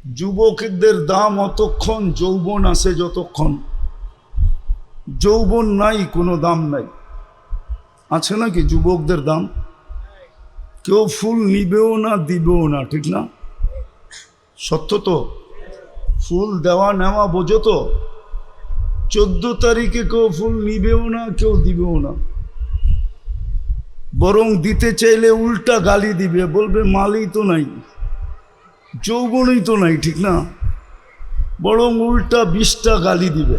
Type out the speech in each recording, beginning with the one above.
যুবকদের দাম অতক্ষণ যৌবন আছে যতক্ষণ, যৌবন নাই কোনো দাম নাই। আছে নাকি যুবকদের দাম? কেউ ফুল নিবেও না দিবেও না, ঠিক না? সত্য তো? ফুল দেওয়া নেওয়া বোঝো তো? 14 তারিখে কেউ ফুল নিবেও না, কেউ দিবেও না, বরং দিতে চাইলে উল্টা গালি দিবে, বলবে মালই তো নাই, যৌবনই তো নাই, ঠিক না? বরং উল্টা 20টা গালি দিবে,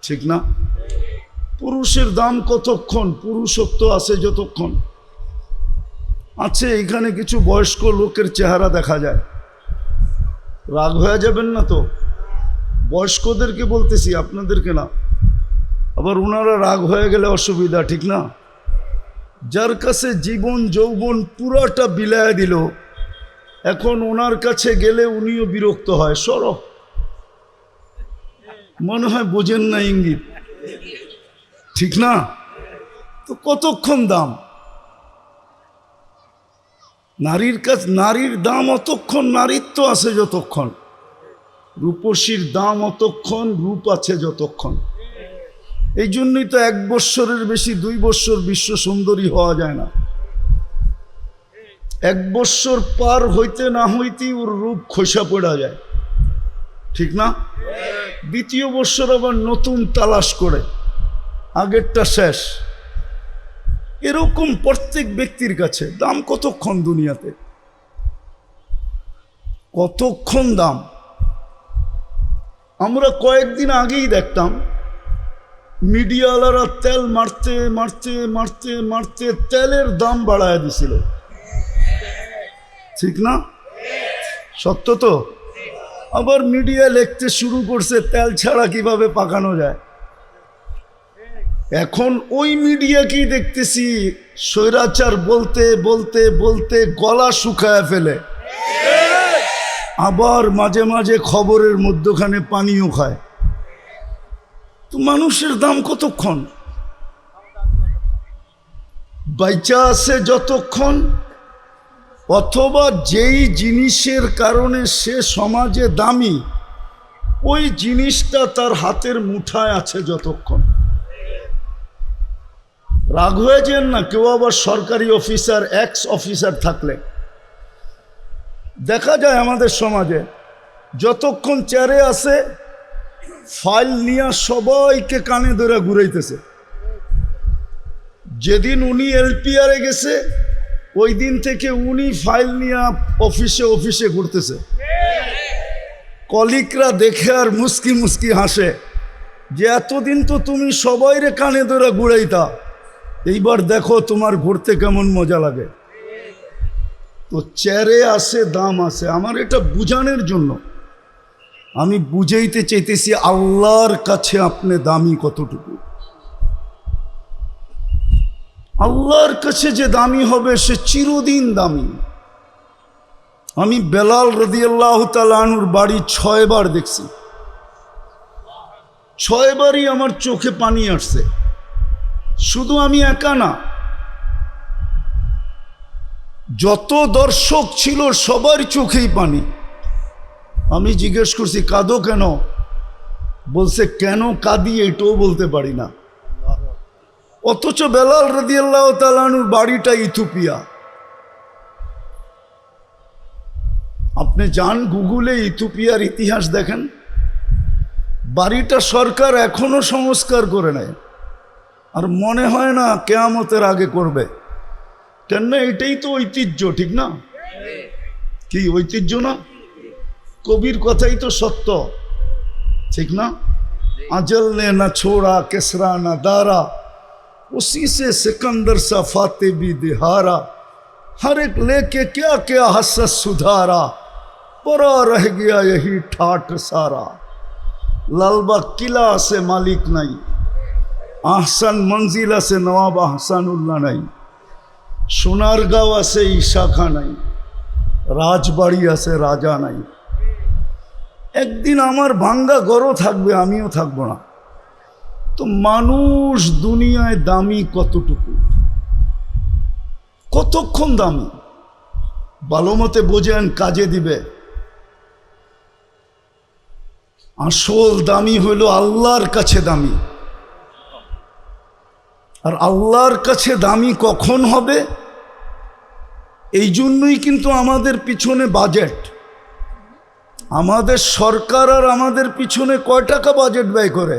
ঠিক না? পুরুষের দাম কতক্ষণ? পুরুষত্ব আছে যতক্ষণ আছে। এখানে কিছু বয়স্ক লোকের চেহারা দেখা যায়, রাগ হয়ে যাবেন না তো? বয়স্কদেরকে বলতেছি, আপনাদেরকে না। আবার ওনারা রাগ হয়ে গেলে অসুবিধা, ঠিক না? যার কাছে জীবন যৌবন পুরাটা বিলায় দিল, এখন ওনার কাছে গেলে উনিও বিরক্ত হয়, সরব মনে হয় বোঝেন না ইঙ্গিত, ঠিক না? তো কতক্ষণ দাম নারীর কাছে? নারীর দাম অতক্ষণ নারীত্ব আছে যতক্ষণ, রূপসীর দাম অতক্ষণ রূপ আছে যতক্ষণ। এই জন্যই তো 1 বৎসরের বেশি 2 বৎসর বিশ্ব সুন্দরী হওয়া যায় না। 1 বৎসর পার হইতে না হইতেই ওর রূপ খসা পড়া যায়, ঠিক না? 2য় বৎসর আবার নতুন তালাশ করে, আগেরটা শেষ। এরকম প্রত্যেক ব্যক্তির কাছে দাম কতক্ষণ দুনিয়াতে? কতক্ষণ দাম? আমরা কয়েকদিন আগেই দেখতাম মিডিয়াওয়ালারা তেল মারতে মারতে মারতে মারতে তেলের দাম বাড়ায় দিছিল, ঠিক না? সত্য তো? আবার মিডিয়া লিখতে শুরু করছে তেল ছাড়া কিভাবে পাকানো যায়। এখন ওই মিডিয়াকেই দেখতেছি স্বৈরাচার বলতে বলতে বলতে গলা শুকায় ফেলে, আবার মাঝে মাঝে খবরের মধ্যখানে পানিও খায়। তো মানুষের দাম কতক্ষণ? বাইচা আছে যতক্ষণ, অথবা যেই জিনিসের কারণে সে সমাজে দামি, ওই জিনিসটা তার হাতের মুঠায় আছে যতক্ষণ। রাগ হয়ে যান না। কেউ আবার সরকারি অফিসার, এক্স অফিসার থাকলে দেখা যায় আমাদের সমাজে, যতক্ষণ চেয়ারে আছে ফাইল নিয়ে সবাইকে কানে ধরে ঘুরাইতেছে। যেদিন উনি এলপিআরে গেছে ওই দিন থেকে উনি ফাইল নিয়ে অফিসে অফিসে ঘুরতেছে। কলিগরা দেখে আর মুস্কি মুস্কি হাসে যে এতদিন তো তুমি সবাইরে কানে ধরে ঘুরাইতা, এইবার দেখো তোমার ঘুরতে কেমন মজা লাগে। তো চেয়ারে আছে দাম আছে। আমার এটা বুঝানোর জন্য আমি বুঝাইতে চাইতেছি আল্লাহর কাছে আপনি দামি কতটুকু। আল্লাহর কাছে যে দামি হবে সে চিরদিন দামি। আমি বেলাল রাদিয়াল্লাহু তাআলা আনহুর বাড়ি 6 বার দেখছি, 6 বারই আমার চোখে পানি আসছে। শুধু আমি একা না, যত দর্শক ছিল সবার চোখেই পানি। আমি জিজ্ঞেস করছি কাঁদো কেন? বলছে কেন কাঁদি এটাও বলতে পারি না। অথচ বেলাল রাদিয়াল্লাহু তাআলা আনহুর বাড়িটা ইথিওপিয়া। আপনি যান গুগলে ইথিওপিয়ার ইতিহাস দেখেন, বাড়িটা সরকার এখনো সংস্কার করে নেয়, আর মনে হয় না কিয়ামতের আগে করবে। কেন? এটাই তো ঐতিহ্য, ঠিক না? কি ঐতিহ্য না? কবির কথাই তো সত্য, ঠিক না? আজল নে না ছোড়া কেসরা না দারা, उसी से सिकंदर सा फाते भी दिहारा, हर एक लेके क्या क्या हसस सुधारा, परा रह गया यही ठाठ सारा। लालबाग किला से मालिक नहीं, आहसन मंजिला से नवाब आहसानुल्लाह नहीं, সোনারগাঁও আছে ঈশাখা নাই, রাজবাড়ি আছে রাজা নাই। একদিন আমার ভাঙ্গা ঘরও থাকবে, আমিও থাকবো না। তো মানুষ দুনিয়ায় দামি কতটুকু? কতক্ষণ দামি? ভালো মতে বোঝেন, কাজে দিবে। আসল দামি হইল আল্লাহর কাছে দামি। আর আল্লাহর কাছে দামি কখন হবে? এই জন্যই কিন্তু আমাদের পিছনে বাজেট। আমাদের সরকার আর আমাদের পিছনে কয় টাকা বাজেট ব্যয় করে?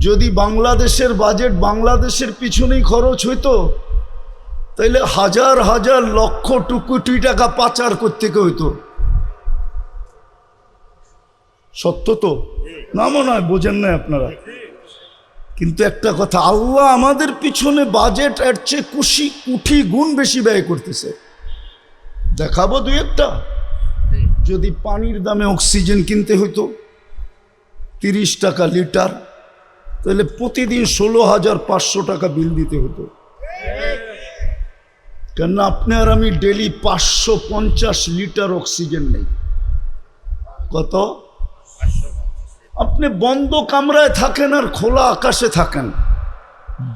যদি বাংলাদেশের বাজেট বাংলাদেশের পিছনেই খরচ হইতো, তাইলে হাজার হাজার লক্ষ কোটি টাকা পাচার করতে হইতো। সত্য তো না? মনে হয় বোঝেন না আপনারা। কিন্তু একটা কথা, আল্লাহ আমাদের পিছনে বাজেট এর চেয়ে কোটি গুণ বেশি ব্যয় করতেছে। দেখাবো দুই একটা। যদি পানির দামে অক্সিজেন কিনতে হইতো 30 টাকা লিটার, তাহলে প্রতিদিন 16,500 টাকা বিল দিতে হতো। কেন আপনি আর আমি ডেলি 550 লিটার অক্সিজেন নেই। কত? আপনি বন্ধ কামরায় থাকেন আর খোলা আকাশে থাকেন,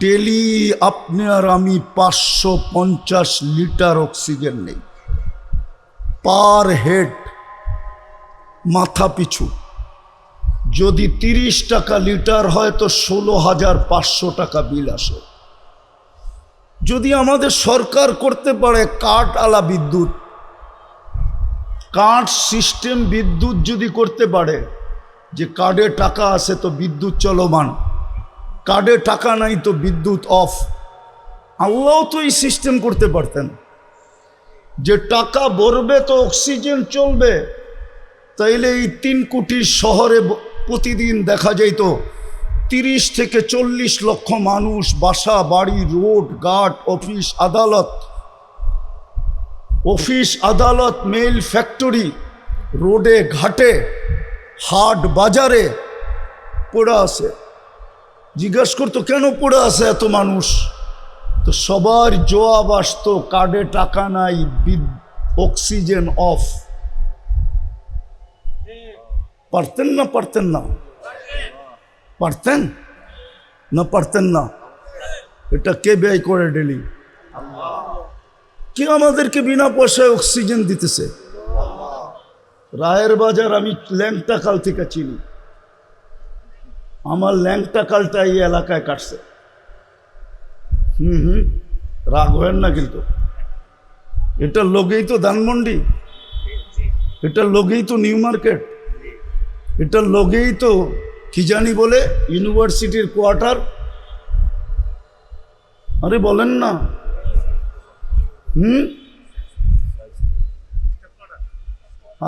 ডেলি আপনি আর আমি 550 লিটার অক্সিজেন নেই পার হেড, মাথা পিছু। যদি 30 টাকা লিটার হয় তো 16,500 টাকা বিল আসে। যদি আমাদের সরকার করতে পারে কার্ড আলা বিদ্যুৎ, কার্ড সিস্টেম বিদ্যুৎ যদি করতে পারে, যে কার্ডে টাকা আছে তো বিদ্যুৎ চলমান, কার্ডে টাকা নাই তো বিদ্যুৎ অফ। আল্লাহ তো এই সিস্টেম করতে পারতেন যে টাকা ভরবে তো অক্সিজেন চলবে। তাইলে এই 3 কোটি শহরে প্রতিদিন দেখা যাইত 30 থেকে 40 লক্ষ মানুষ, বাসা বাড়ি, রোড ঘাট, অফিস আদালত, মেল ফ্যাক্টরি, রোডে ঘাটে, হাট বাজারে পড়ে আছে। জিজ্ঞাসা করতো কেন পড়ে আছে এত মানুষ? তো সবার জবাব আসতো কার্ডে টাকা নাই, অক্সিজেন অফ। পারতেন না? পারতেন না? পারতেন না? পারতেন না? এটা কে ব্যয় করে ডেলি? কে আমাদেরকে বিনা পয়সায় অক্সিজেন দিতেছে? রায়ের বাজার আমি ল্যাংটা কাল থেকে চিনি। আমার ল্যাংটা কালটা এই এলাকায় কাটছে। রাগ হয় না কিন্তু। এটার লগেই তো ধানমন্ডি, এটার লগেই তো নিউ মার্কেট, এটার লগেই তো কি জানি বলে ইউনিভার্সিটির কোয়ার্টার। আরে বলেন না।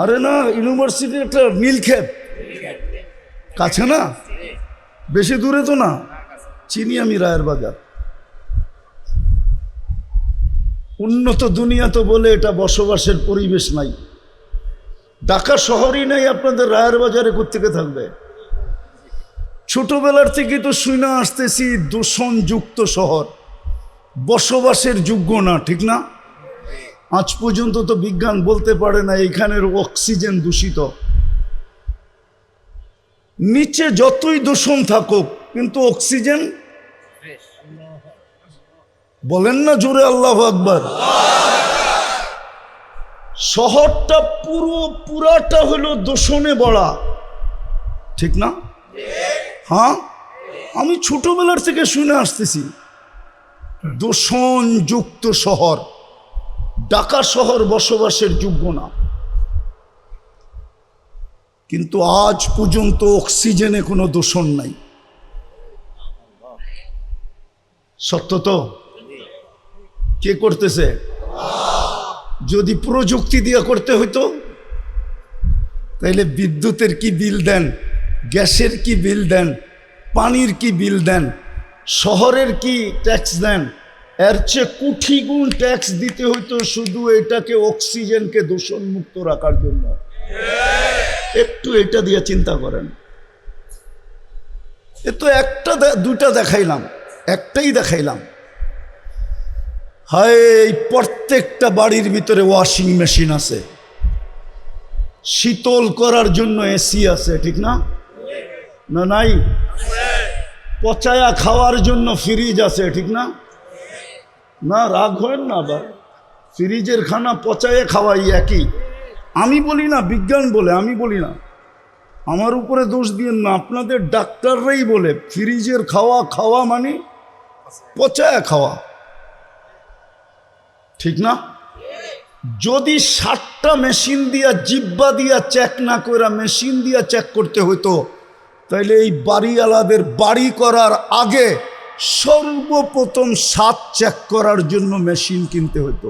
আরে না, ইউনিভার্সিটির একটা নীলক্ষেত কাছে না, বেশি দূরে তো না। চিনি আমি রায়ের বাজার। উন্নত দুনিয়া তো বলে এটা বসবাসের পরিবেশ নাই। ঢাকা শহরই নাই, আপনাদের রায়ের বাজারে কোত্থেকে থাকবে? ছোটবেলার থেকে তো শুনে আসতেছি দূষণযুক্ত শহর, বসবাসের যোগ্য না, ঠিক না? আজ পর্যন্ত তো বিজ্ঞান বলতে পারে না এখানের অক্সিজেন দূষিত। নিচে যতই দূষণ থাকুক কিন্তু অক্সিজেন, বলেন না জোরে আল্লাহু আকবার। শহরটা পুরাটা হলো দূষণে ভরা, ঠিক না? হ্যাঁ, আমি ছোটবেলার থেকে শুনে আসতেছি দূষণযুক্ত শহর। ঢাকা শহর বসবাসের যোগ্য না, কিন্তু আজ পর্যন্ত অক্সিজেনে কোনো দূষণ নাই। সত্য তো? কে করতেছে? যদি প্রযুক্তি দিয়ে করতে হইতো তাইলে বিদ্যুতের কি বিল দেন, গ্যাসের কি বিল দেন, পানির কি বিল দেন, শহরের কি ট্যাক্স দেন, এর চেয়ে কোটি গুণ ট্যাক্স দিতে হইতো শুধু এটাকে অক্সিজেনকে দূষণ মুক্ত রাখার জন্য। একটু এটা দিয়ে চিন্তা করেন। এ তো একটা দুইটা দেখাইলাম, একটাই দেখাইলাম। হায়, এই প্রত্যেকটা বাড়ির ভিতরে ওয়াশিং মেশিন আছে, শীতল করার জন্য এসি আছে, ঠিক না? না নাই? পচায়া খাওয়ার জন্য ফ্রিজ আছে, ঠিক না? না, রাগ হয় না আবার। ফ্রিজের খানা পচায়া খাওয়াই একই। আমি বলি না, বিজ্ঞান বলে, আমি বলি না। আমার উপরে দোষ দিয়েন না, আপনাদের ডাক্তাররাই বলে ফ্রিজের খাওয়া খাওয়া মানে পচায় খাওয়া, ঠিক না? যদি 60টা মেশিন দিয়া জিব্বা দিয়া চেক না করে মেশিন দিয়া চেক করতে হতো, তাইলে এই বাড়িওয়ালাদের বাড়ি করার আগে সর্বপ্রথম স্বাদ চেক করার জন্য মেশিন কিনতে হতো।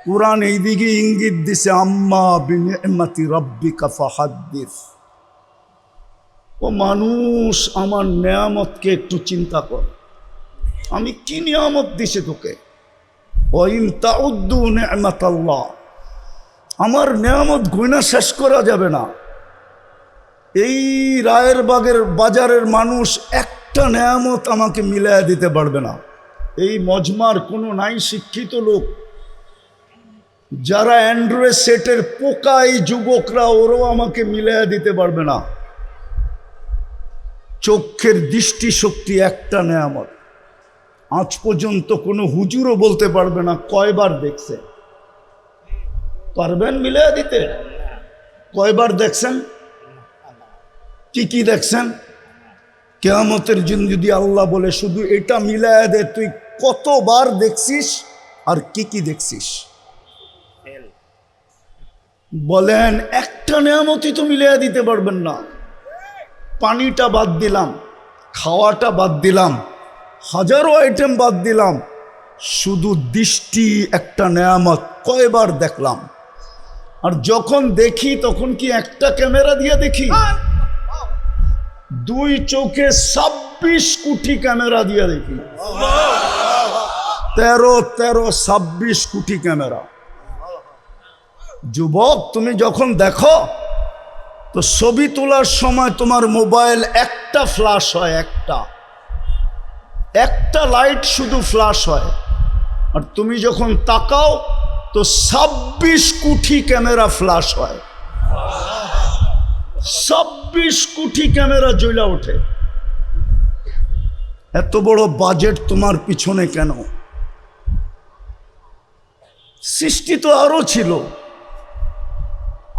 কুরআন এইদিকে ইঙ্গিত দিছে, আম্মা বিনিআমাতি রাব্বিকা ফাহাদ্দিস। ও মানুষ, আমার নেয়ামতকে একটু চিন্তা কর, আমি কি নিয়ামত দিছি তোকে। ওয়াইন তাউদ্দু নি'মাতাল্লাহ, আমার নেয়ামত গুণা শেষ করা যাবে না। এই রায়ের বাজারের মানুষ একটা নেয়ামত আমাকে মিলায়া দিতে পারবে না। এই মজমার কোনো নাই শিক্ষিত লোক যারা অ্যান্ড্রয়েড সেটের পোকা, এই যুবকরা, ওরাও আমাকে মিলায়া দিতে পারবে না। চোখের দৃষ্টিশক্তি একটা নেয়ামত, আজ পর্যন্ত কোনো হুজুরও বলতে পারবে না কয়বার দেখছে। পারবেন মিলায়া দিতে? কয়বার দেখছেন? কি কি দেখছেন? কিয়ামতের দিন যদি আল্লাহ বলে শুধু এটা মিলায়া দে, তুই কতবার দেখছিস আর কি কি দেখছিস? বলেন, একটা নেয়ামতই তো মিলায়া দিতে পারবেন না। পানিটা বাদ দিলাম, খাওয়াটা বাদ দিলাম, হাজারো আইটেম বাদ দিলাম, শুধু দৃষ্টি একটা নেয়ামত, কয়বার দেখলাম? আর যখন দেখি তখন কি একটা ক্যামেরা দিয়ে দেখি? দুই চোখে 26 কোটি ক্যামেরা দিয়ে দেখি। 26 কোটি ক্যামেরা। যুবক, তুমি যখন দেখো তো ছবি তোলার সময় তোমার মোবাইল একটা ফ্ল্যাশ হয়, একটা লাইট শুধু ফ্ল্যাশ হয়। আর তুমি যখন তাকাও তো 26 কোটি ক্যামেরা ফ্ল্যাশ হয়, 26 কোটি ক্যামেরা জ্বলা ওঠে। এত বড় বাজেট তোমার পিছনে কেন? সৃষ্টি তো আরো ছিল।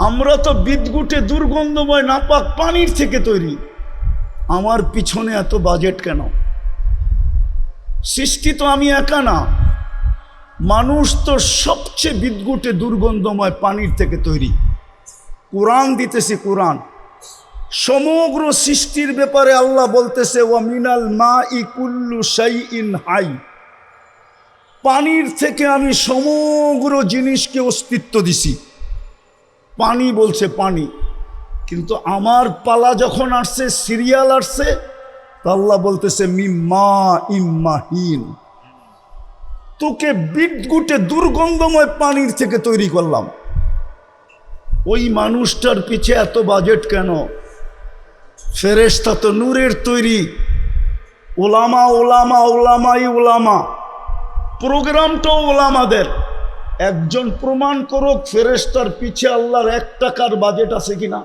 আমরা তো বিদ্যুটে দুর্গন্ধময় নাপাক পানির থেকে তৈরি, আমার পিছনে এত বাজেট কেন? সৃষ্টি তো আমি একা না, মানুষ তো সবচেয়ে বিদ্যুটে দুর্গন্ধময় পানির থেকে তৈরি। কোরআন দিতেছি, কোরআন সমগ্র সৃষ্টির ব্যাপারে আল্লাহ বলতেছে, ওয়া মিনাল মাই কুল্লু শাইইন হাই, পানির থেকে আমি সমগ্র জিনিসকে অস্তিত্ব দিছি। পানি বলছে পানি, কিন্তু আমার পালা যখন আসছে, সিরিয়াল আসছে, তো আল্লাহ বলতেছে মিম্মা ইম্মাহিন, তোকে বিদ্যুটে দুর্গন্ধময় পানির থেকে তৈরি করলাম। ওই মানুষটার পিছে এত বাজেট কেন? ফেরেশতা তো নূরের তৈরি, ওলামা ওলামা ওলামাই ওলামা, প্রোগ্রামটাও ওলামাদের। একজন প্রমাণ করুক ফেরেশতার পিছে আল্লাহর 1 টাকার বাজেট আছে কিনা?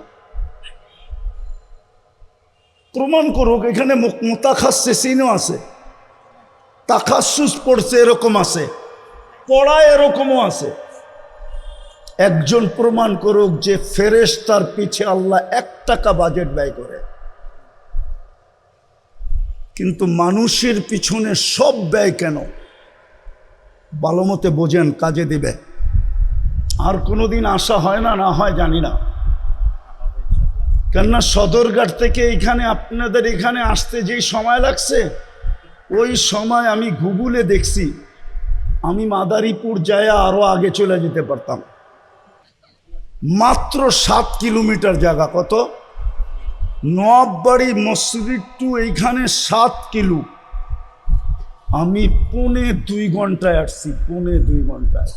প্রমাণ করুক। এখানে মুতাখাসসিসিনও আছে, তাখাসসুস পড়ছে এরকম আছে, পড়ায় এরকমও আছে। একজন প্রমাণ করুক যে ফেরেশতার পিছে আল্লাহ 1 টাকা বাজেট ব্যয় করে। কিন্তু মানুষের পিছনে সব ব্যয় কেন? ভালো মতে বোঝেন, কাজে দিবে। আর কোনোদিন আসা হয় না, না হয় জানি না, কেননা সদরঘাট থেকে এখানে আপনাদের এখানে আসতে যেই সময় লাগছে, ওই সময় আমি গুগলে দেখছি আমি মাদারীপুর যায় আরো আগে চলে যেতে পারতাম। মাত্র 7 কিলোমিটার জায়গা। কত? নবাববাড়ি মসজিদ টু এইখানে 7 কিলো। আমি 2.25 ঘন্টায় আসছি, 2.25 ঘন্টায়।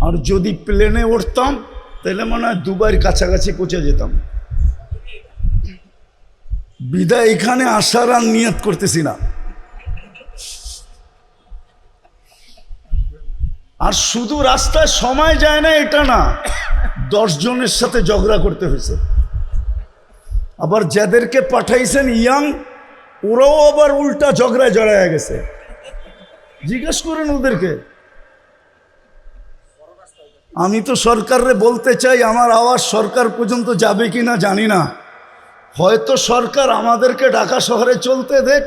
আর যদি প্লেনে উঠতাম তাহলে মনে হয় দুবাইয়ের কাছাকাছি পৌঁছে যেতাম। বিদায় এখানে আসার আর নিয়ত করতেছি না। আর শুধু রাস্তায় সময় যায় না এটা না, 10 জনের সাথে ঝগড়া করতে হয়েছে। আবার যাদেরকে পাঠাইছেন ইয়াং, ওরাও আবার উল্টা ঝগড়ায় জড়ায় গেছে। জিজ্ঞেস করেন ওদেরকে। আমি তো সরকারে বলতে চাই, আমার আওয়াজ সরকার পর্যন্ত যাবে কি না জানি না। হয়তো সরকার আমাদেরকে ঢাকা শহরে চলতে দেখ,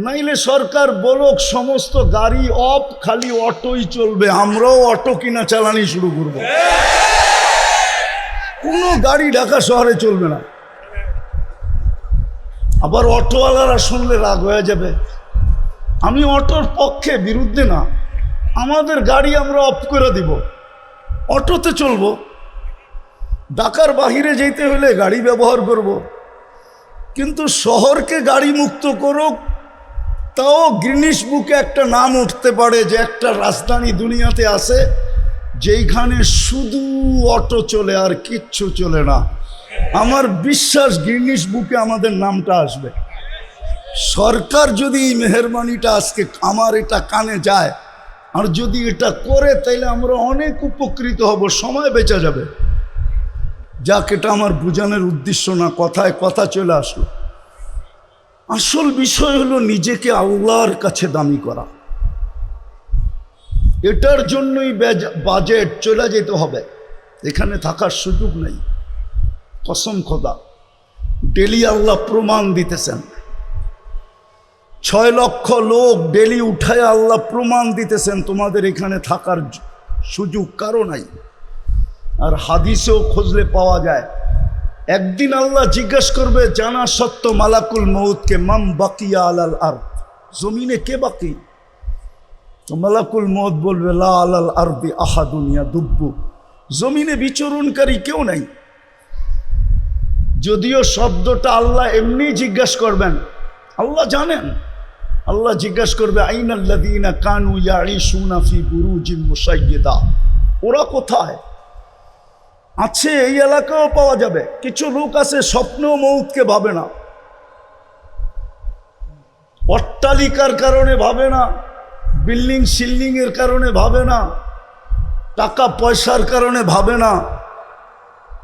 নাইলে সরকার বলুক সমস্ত গাড়ি অফ, খালি অটোই চলবে, আমরাও অটো কিনা চালানি শুরু করব। কোনো গাড়ি ঢাকা শহরে চলবে না। আবার অটোওয়ালারা শুনলে রাগ হয়ে যাবে। আমি অটোর পক্ষে, বিরুদ্ধে না। আমাদের গাড়ি আমরা অফ করে দিব, অটোতে চলবো। ঢাকার বাহিরে যেতে হলে গাড়ি ব্যবহার করব। কিন্তু শহরকে গাড়ি মুক্ত করুক, তাও গিনিস বুকে একটা নাম উঠতে পারে যে একটা রাজধানী দুনিয়াতে আছে যেইখানে শুধু অটো চলে আর কিচ্ছু চলে না। আমার বিশ্বাস গিনিস বুকে আমাদের নামটা আসবে। সরকার যদি এই মেহেরবানিটা আজকে আমার এটা কানে যায় আর যদি এটা করে, তাইলে আমরা অনেক উপকৃত হব, সময় বেঁচে যাবে। যাক, এটা আমার বোঝানোর উদ্দেশ্য না, কথায় কথা চলে আসলো। আসল বিষয় হলো নিজেকে আল্লাহর কাছে দামি করা। এটার জন্যই বাজেট চলে যেতে হবে, এখানে থাকার সুযোগ নেই। কসম খোদা, ডেলি আল্লাহ প্রমাণ দিতেছেন। 6 লক্ষ লোক ডেলি উঠায় আল্লাহ প্রমাণ দিতেছেন তোমাদের এখানে থাকার সুযোগ কারো নাই। আর হাদিসেও খুঁজলে পাওয়া যায়, একদিন আল্লাহ জিজ্ঞেস করবে জানা সত্য মালাকুল মউতকে, মাম বাকিয়া আলাল আরদ, জমিনে কে বাকি? তো মালাকুল মউত বলবে লা আলাল আরদি আহাদুন ইয়াদুব্বু, জমিনে বিচরণকারী কেউ নাই। যদিও শব্দটা আল্লাহ এমনি জিজ্ঞেস করবেন, আল্লাহ জানেন। আল্লাহ জিজ্ঞেস করবে আইনাল্লাযীনা কানু ইয়াঈশুনা ফি বুরুজিম মুশাইয়্যিদা, ওরা কোথায় আছে? এই এলাকাও পাওয়া যাবে। কিছু লোক আছে স্বপ্নেও মউতকে ভাবে না, অট্টালিকার কারণে ভাবে না, বিল্ডিং সিল্ডিং এর কারণে ভাবে না, টাকা পয়সার কারণে ভাবে না,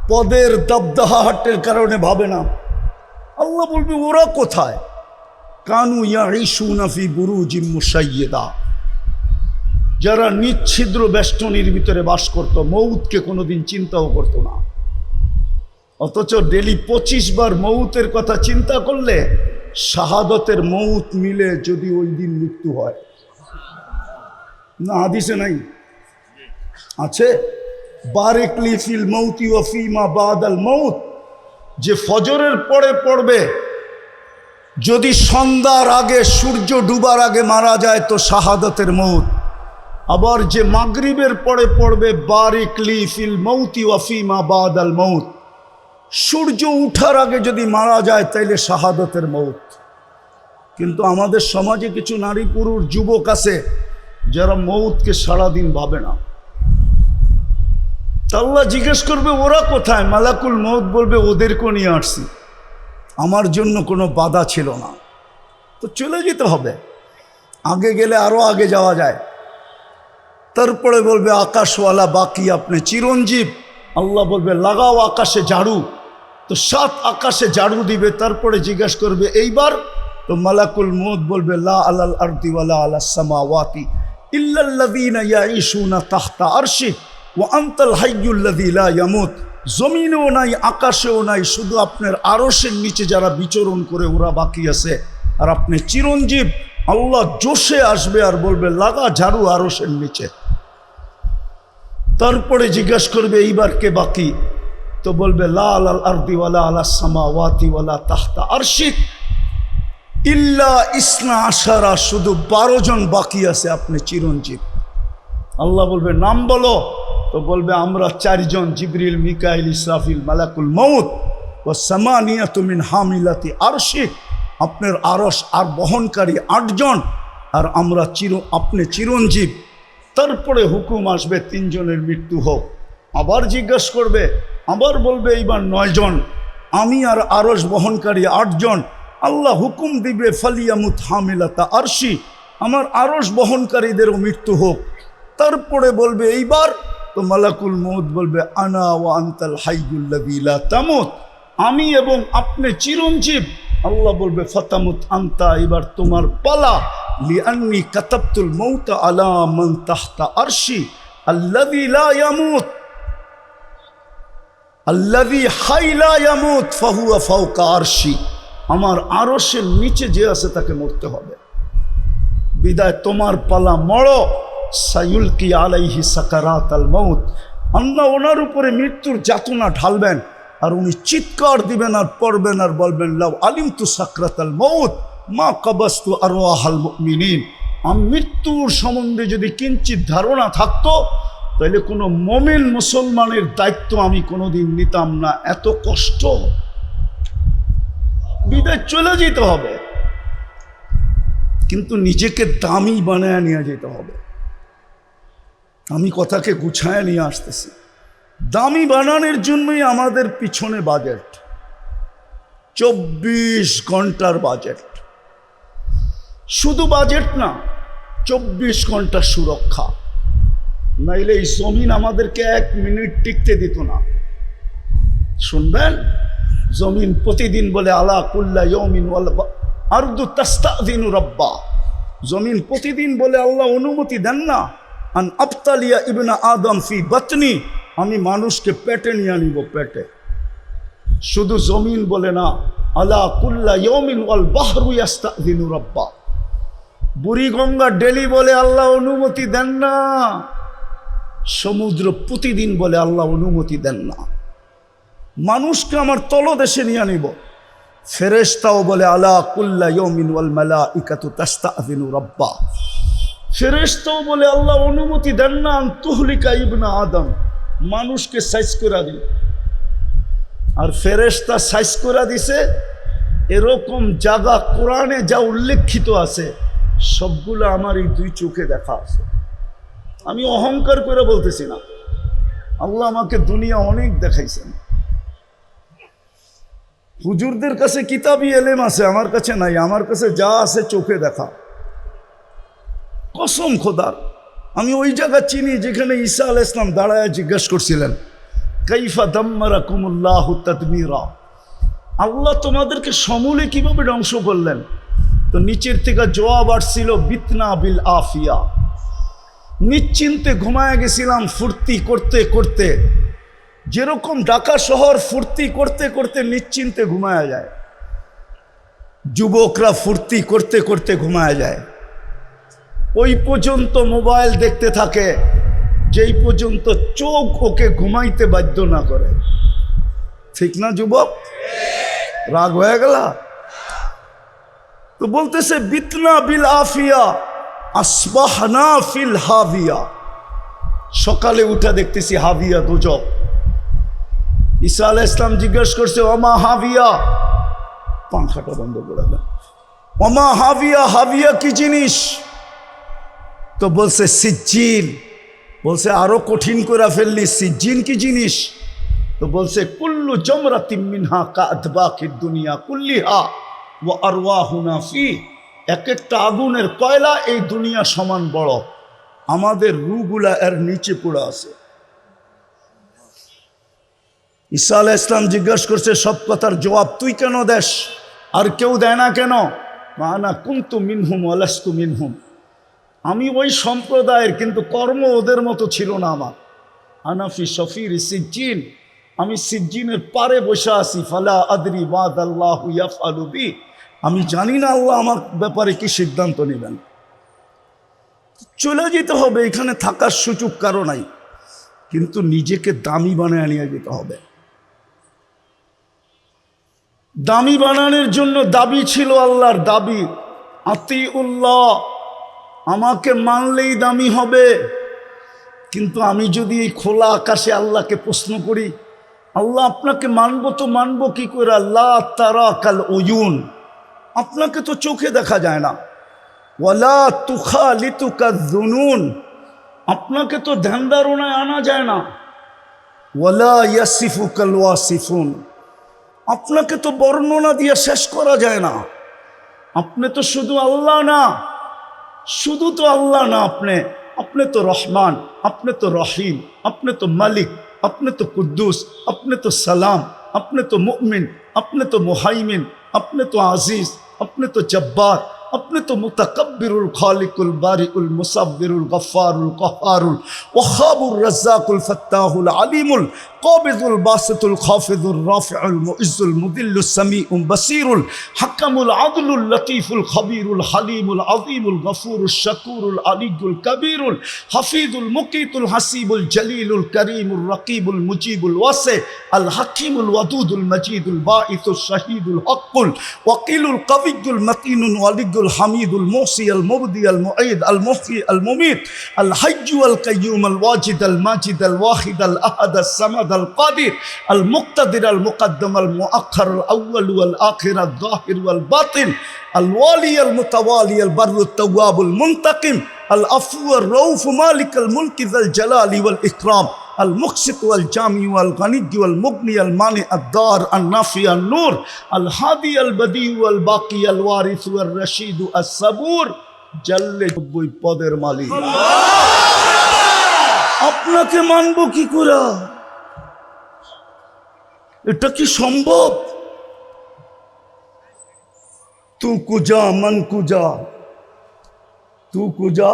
পদের দবদহাটের কারণে ভাবে না। আল্লাহ বলবে ওরা কোথায়? কানু ইয়াঈশুনা ফি বুরুজিম মুশাইয়্যিদা, যারা নিচ্ছিদ্র বেষ্টনীর ভিতরে বাস করত, মউতকে কোনোদিন চিন্তাও করত না। অথচ ডেলি 25 বার মউতের কথা চিন্তা করলে শাহাদতের মউত মিলে যদি ওই দিন মৃত্যু হয় না, হাদিসে নাই আছে? বারিক লি ফিল মৌতি ওয়া ফিমা বাদাল মউত, যে ফজরের পরে পড়বে, যদি সন্ধ্যার আগে সূর্য ডুবার আগে মারা যায় তো শাহাদতের মউত। আবার যে মাগরিবের পরে পড়বে বারিক লি ফিল মৌতি ওয়া ফিমা বাদাল মউত, সূর্য উঠার আগে যদি মারা যায় তাইলে শাহাদতের মউত। কিন্তু আমাদের সমাজে কিছু নারী পুরুষ যুবক আছে যারা মউতকে সারাদিন ভাবে না। আল্লাহ জিজ্ঞেস করবে ওরা কোথায়? মালাকুল মউত বলবে ওদেরকে নিয়ে আসছি, আমার জন্য কোনো বাধা ছিল না। তো চলে যেতে হবে, আগে গেলে আরো আগে যাওয়া যায়। তারপরে বলবে আকাশওয়ালা বাকি আপনি চিরঞ্জীব। আল্লাহ বলবে লাগাও আকাশে ঝাড়ু, তো 7 আকাশে ঝাড়ু দিবে। তারপরে জিজ্ঞেস করবে এইবার, তো মালাকুল মউত বলবে লা আলাল আরদি ওয়ালা আলাস সামাওয়াতি ইল্লাল্লাযীনা ইয়াঈশুনা তাহতা আরশি ওয়া আনতাল হাইয়্যুল্লাযী লা ইয়ামুত, জমিনেও নাই আকাশেও নাই, শুধু আপনার আরশের নিচে যারা বিচরণ করে ওরা বাকি আছে, আর আপনি চিরঞ্জীব। আল্লাহ জোশে আসবে আর বলবে লাগা ঝাড়ু আরশের নিচে। তারপরে জিজ্ঞেস করবে এইবার কে বাকি? তো বলবে লা আলাল আরদি ওয়ালা আলাস সামাওয়াতি ওয়ালা তাহতা আরশি ইল্লা ইসনা আশারা, শুধু 12 জন বাকি আছে, আপনি চিরঞ্জীব। আল্লাহ বলবে নাম বলো, তো বলবে আমরা 4 জন, জিবরিল, মিকাইল, ইসরাফিল, মালাকুল মউত ও সামানিয়াতু মিন হামিলাতি আরশি, আপনার আরশ আর বহনকারী 8 জন, আর আমরা আপনি চিরঞ্জীব। তারপরে হুকুম আসবে 3 জনের মৃত্যু হোক। আবার জিজ্ঞেস করবে, আবার বলবে এইবার 9 জন, আমি আর আরশ বহনকারী 8 জন। আল্লাহ হুকুম দিবে ফালিয়ামুত হামিলাতা আরশি, আমার আরশ বহনকারীদেরও মৃত্যু হোক। তারপরে বলবে এইবার, তো মালাকুল মউত বলবে আনা ওয়া আনতাল হাইয়্যুল্লাযী লা তামুত, আমি এবং আপনি চিরঞ্জীব। আল্লাহ বলবে ফাতামুত আনতা, এবার তোমার পালা। লিআন্নী কাতাবতুল মউতা আলা মান তাহতা আরশি, আল্লাযী লা ইয়ামুত, আল্লাযী হাই লা ইয়ামুত ফাহুয়া ফাওকা আরশি, আমার আরশের নিচে যে আছে তাকে মরতে হবে। বিদায় তোমার পালা, মরো। সায়ুলকি আলাইহি সাকারাতাল মাউত, আল্লাহ ওনার উপরে মৃত্যুর যাতনা ঢালবেন, আর উনি চিৎকার দিবেন আর পড়বেন আর বলবেন, লাউ আলিমতু সাকরাতাল মাউত মা কাবাস্তু আরওয়াহাল মুমিনিন। আমি মৃত্যুর সম্বন্ধে যদি কিঞ্চিত ধারণা থাকতো, তাহলে কোনো মুমিন মুসলমানের দায়িত্ব আমি কোনোদিন নিতাম না। এত কষ্ট, বিদায় চলে যেতে হবে, কিন্তু নিজেকে দামি বানায় নিয়ে যেতে হবে। আমি কথাকে গুছায় নিয়ে আসতেছি। দামি বানানোর জন্যই আমাদের পিছনে বাজেট, 24 ঘন্টার বাজেট। শুধু বাজেট না, 24 ঘন্টা সুরক্ষা। নাইলে এই জমিন আমাদেরকে 1 মিনিট টিকতে দিত না। শুনবেন, জমিন প্রতিদিন বলে আলা কুল্লা ইয়াউমিন ওয়াল আরদু তাস্তাযিনু রাব্বা। জমিন প্রতিদিন বলে আল্লাহ অনুমতি দেন না, আন আবতালিয়া ইবনা আদম ফি বাতনি, আমি মানুষকে পেটে নিয়ে আনিব, পেটে। শুধু জমিন বলে না, আলা কুল্লা ইয়াউমিন ওয়াল বাহরু ইয়াস্তাযিনু রাব্বা। বুড়িগঙ্গা ডেলি বলে আল্লাহ অনুমতি দেন না, সমুদ্র প্রতিদিন বলে আল্লাহ অনুমতি দেন না। মানুষকে আমার তলদেশে নিয়ে আনিব। ফেরেশতাও বলে আলা কুল্লা ইয়াউমিন ওয়াল মালাইকাতু তাস্তাযিনু রাব্বা। ফেরেশতাও বলে আল্লাহ অনুমতি দেন না, আন তুহলিকা ইবনা আদম, মানুষকে সাইজ করে দিল। আর ফেরেশতা সাইজ করে দিছে এরকম জায়গা কোরআনে যা উল্লেখিত আছে, সবগুলো আমার এই 2 চোখে দেখা আছে। আমি অহংকার করে বলতেছি না, আল্লাহ আমাকে দুনিয়া অনেক দেখাইছেন। হুজুরদের কাছে কিতাবি এলেম আছে, আমার কাছে নাই। আমার কাছে যা আছে চোখে দেখা। কসম খোদার, আমি ওই জায়গা চিনি যেখানে ঈসা আলাইহিস সালাম দাঁড়ায় জিজ্ঞেস করছিলেন, কাইফা দাম্মারাকুমুল্লাহু তাদমীরা, আল্লাহ তোমাদেরকে সমূলে কিভাবে ধ্বংস করলেন? তো নিচের থেকে জবাব আসছিল, বিতনা বিল আফিয়া, নিশ্চিন্তে ঘুমায় গেছিলাম ফুর্তি করতে করতে। যেরকম ঢাকা শহর ফুর্তি করতে করতে নিশ্চিন্তে ঘুমায়া যায়, যুবকরা ফুর্তি করতে করতে ঘুমায়া যায়। ওই পর্যন্ত মোবাইল দেখতে থাকে যেই পর্যন্ত চোখ ওকে ঘুমাইতে বাধ্য না করে। ঠিক না যুবক? রাগ হয়ে গেল? তো বলতেছে বিতনা বিল আফিয়া আসবাহনা ফিল হাবিয়া, সকালে উঠা দেখতেছি হাবিয়া দোজক। ঈসা আলাইহিস সালাম জিজ্ঞেস করছে, ওমা হাবিয়া, পাংখাটা বন্ধ করে দেন, ওমা হাবিয়া, হাবিয়া কি জিনিস? তো বলছে সিজ্জিন। বলছে আরো কঠিন করে ফেললি, সিজ্জিন কি জিনিস? তো বলছে কুল্লু জামরাতিন মিনহা কাআদবাকিদ দুনিয়া কুল্লিহা ওয়া আরওয়াহুনা ফি, এক একটা আগুনের কয়লা এই দুনিয়া সমান বড়, আমাদের রূহগুলা এর নিচে পড়ে আছে। ঈসা আলাইহিস সালাম জিজ্ঞাসা করছে, সব কথার জবাব তুই কেন দেস, আর কেউ দেয় না কেন? মানা কুনতু মিনহুম ওয়া লাস্তু মিনহুম, আমি ওই সম্প্রদায়ের, কিন্তু কর্ম ওদের মতো ছিল না আমার। আনাফি শফির সিজ্জিন, আমি সিজ্জিনের পারে বসে আছি। ফালা আদরি মাদাল্লাহু ইয়াফআলু বি, আমি জানি না আল্লাহ আমার ব্যাপারে কি সিদ্ধান্ত নেবেন। চলে যেতে হবে, এখানে থাকার সুযোগ কারো নাই, কিন্তু নিজেকে দামি বানায় নিয়ে যেতে হবে। দামি বানানোর জন্য দাবি ছিল আল্লাহর দাবি, আতিউল্লাহ, আমাকে মানলেই দামি হবে। কিন্তু আমি যদি এই খোলা আকাশে আল্লাহকে প্রশ্ন করি, আল্লাহ আপনাকে মানবো তো মানবো কি করে? আল্লাহ তারা কাল উয়ুন, আপনাকে তো চোখে দেখা যায় না। ওয়ালা তুখালিতুকা যুনুন, আপনাকে তো ধ্যান ধারণায় আনা যায় না। ওয়ালা ইয়াসিফুকাল ওয়াসিফুন, আপনাকে তো বর্ণনা দিয়ে শেষ করা যায় না। আপনি তো শুধু আল্লাহ না, শুধু তো আল্লাহ না, আপনি তো রহমান, আপনি তো রহিম, আপনি তো মালিক, আপনি তো কুদ্দুস, আপনি তো সালাম, আপনি তো মুমিন, আপনি তো মুহাইমিন, আপনি তো আজিজ, আপনি তো জব্বার, अपने तो मुतकब्बिरुल खालिकुल बारिउल मुसव्विरुल गफ्फारुल क़ह्हारुल वहाबुर रज़्ज़ाकुल फ़त्ताहुल अलीमुल क़ाबिज़ुल बासितुल ख़ाफ़िज़ुर राफ़िउल मुइज़्ज़ुल मुदिल्लुस समीउल बसीरुल हक्कमुल अदलुल लतीफ़ुल ख़बीरुल हलीमुल अज़ीमुल गफ़ूरुश शकूरुल अलीयुल कबीरुल हफ़ीज़ुल मुक़ीतुल हसीबुल जलीलुल करीमुल रक़ीबुल मुजीबुल वासे अल हकीमुल वदूदुल मजीदुल बाइसुश शहीदुल हक़्क़ुल वकीलुल कवियुल मतीनुल वलियुल हमीदुल मुहसी अल मुबदी अल मुईद अल मुहयी अल मुमीत अल हय्यु अल क़य्यूम अल वाजिद अल माजिद अल वाहिद अल अहद अल समद अल क़ादिर अल मुक़्तदिर अल मुक़द्दम अल मुअख्खर अल अव्वल वल आखिर अल ज़ाहिर वल बातिन अल वाली अल मुतवाली अल बर्र अल तव्वाब अल मुंतकिम अल अफ़ू अल रऊफ़ मालिक अल मुल्क ज़ल जलाली वल इकराम अल मुक़सित वल जामी वल गनी वल मुग़नी अल मानि अद्दार अल नाफ़ी अल नूर अल हादी अल बदी अल बाकी अल वारिस अल रशीद अल सबूर जल्ले 90 पदेर मालिक আপনাকে মানবো কি করে? এটা কি সম্ভব? তু কুজা মন কুজা, তু কুজা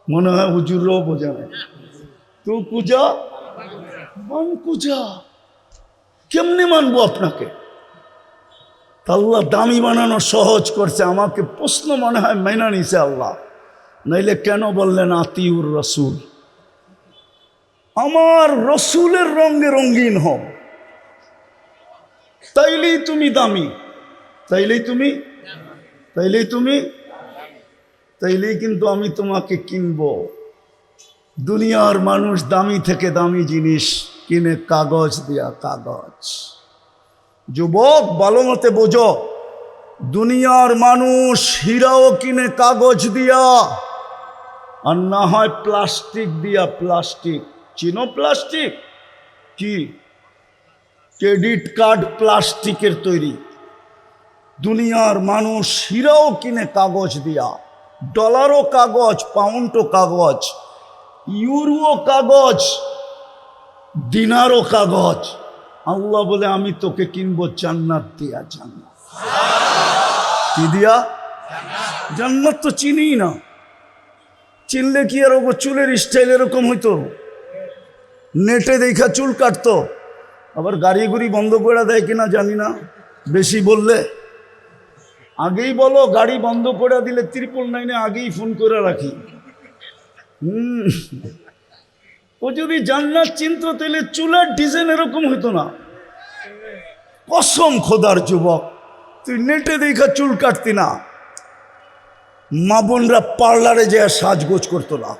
মনে হয় হুজুরও বোঝে না। তু কুজা মন কুজা, কেমনে মানবো আপনাকে? আল্লাহ দামি বানানো সহজ করছে, আমাকে প্রশ্ন মনে হয় মেনে নিছে আল্লাহ, নাইলে কেন বললেন আতিউর রসুল? আমার রসুলের রঙে রঙিন হও, তাইলেই তুমি দামি, তাইলেই তুমি তাইলেই কিন্তু আমি তোমাকে কিনবো। দুনিয়ার মানুষ দামি থেকে দামি জিনিস কিনে কাগজ দিয়া, কাগজ। যুবক ভালো মতে বোঝো, দুনিয়ার মানুষ হীরাও কিনে কাগজ দিয়া, আর না হয় প্লাস্টিক দিয়া। প্লাস্টিক চিনো? প্লাস্টিক কি? ক্রেডিট কার্ড প্লাস্টিকের তৈরি। দুনিয়ার মানুষ হীরাও কিনে কাগজ দিয়া, ডলারও কাগজ, পাউন্ডও কাগজ, ইউরোও কাগজ, দিনারও কাগজ। আল্লাহ বলে আমি তোকে কিনবো জান্নাত দিয়া। জান্নাত কি দিয়া? জান্নাত তো চিনি না, চিনলে কি আর ওগো চুলের স্টাইল এরকম হইতো? নেটে দেখা চুল কাটতো, আবার গাড়ি গুড়ি বন্ধ করে দেয় কিনা জানি না। বেশি বললে আগেই বলো, গাড়ি বন্ধ করে দিলে 999 আগেই ফোন করে রাখি। ও যদি জান্নাত চিনতো তাহলে চুলের ডিজাইন এরকম হইতো না। কসম খোদার যুবক, তুই নেটে দেখা চুল কাটতি না, মা বোনরা পার্লারে যে সাজগোজ করতো না।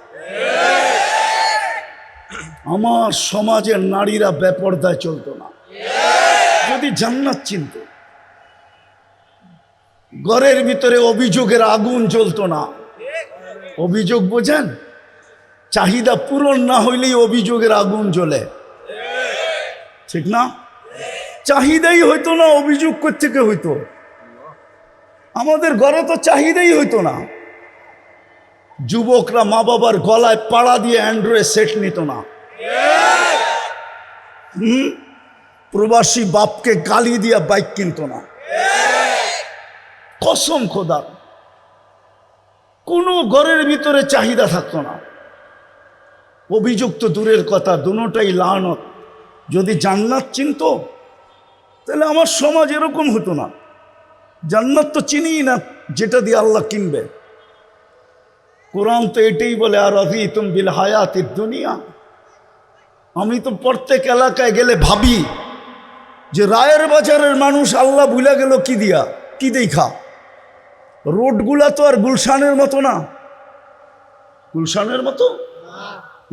আমার সমাজের নারীরা বেপরদায় চলতো না। যদি জান্নাত চিনত, ঘরের ভিতরে অভিযোগের আগুন জ্বলতো না। অভিযোগ বোঝেন? চাহিদা পূরণ না হইলেই অভিযোগের আগুন জ্বলে, ঠিক না? চাহিদাই হইতো না, অভিযোগ কোত্থেকে হইতো? আমাদের ঘরে তো চাহিদাই হইতো না। যুবকরা মা বাবার গলায় পাড়া দিয়ে অ্যান্ড্রয়েড সেট নিত না। প্রবাসী বাপকে গালি দিয়া বাইক কিনত না। কসম খোদা, কোনো ঘরের ভিতরে চাহিদা থাকতো না। অভিযোগ তো দূরের কথা, দুটোটাই লানত। যদি জান্নাত চিনত তাহলে আমার সমাজ এরকম হতো না। জান্নাত তো চিনি না, যেটা দিয়ে আল্লাহ কিনবে। কোরআন তো এটাই বলে, আর রাযীতুম বিল হায়াতিদ দুনিয়া। আমি তো প্রত্যেক এলাকায় গেলে ভাবি যে রায়ের বাজারের মানুষ আল্লাহ ভুলে গেল কি দিয়া, কি দেখা? রোডগুলা তো আর গুলশানের মতো না। গুলশানের মতো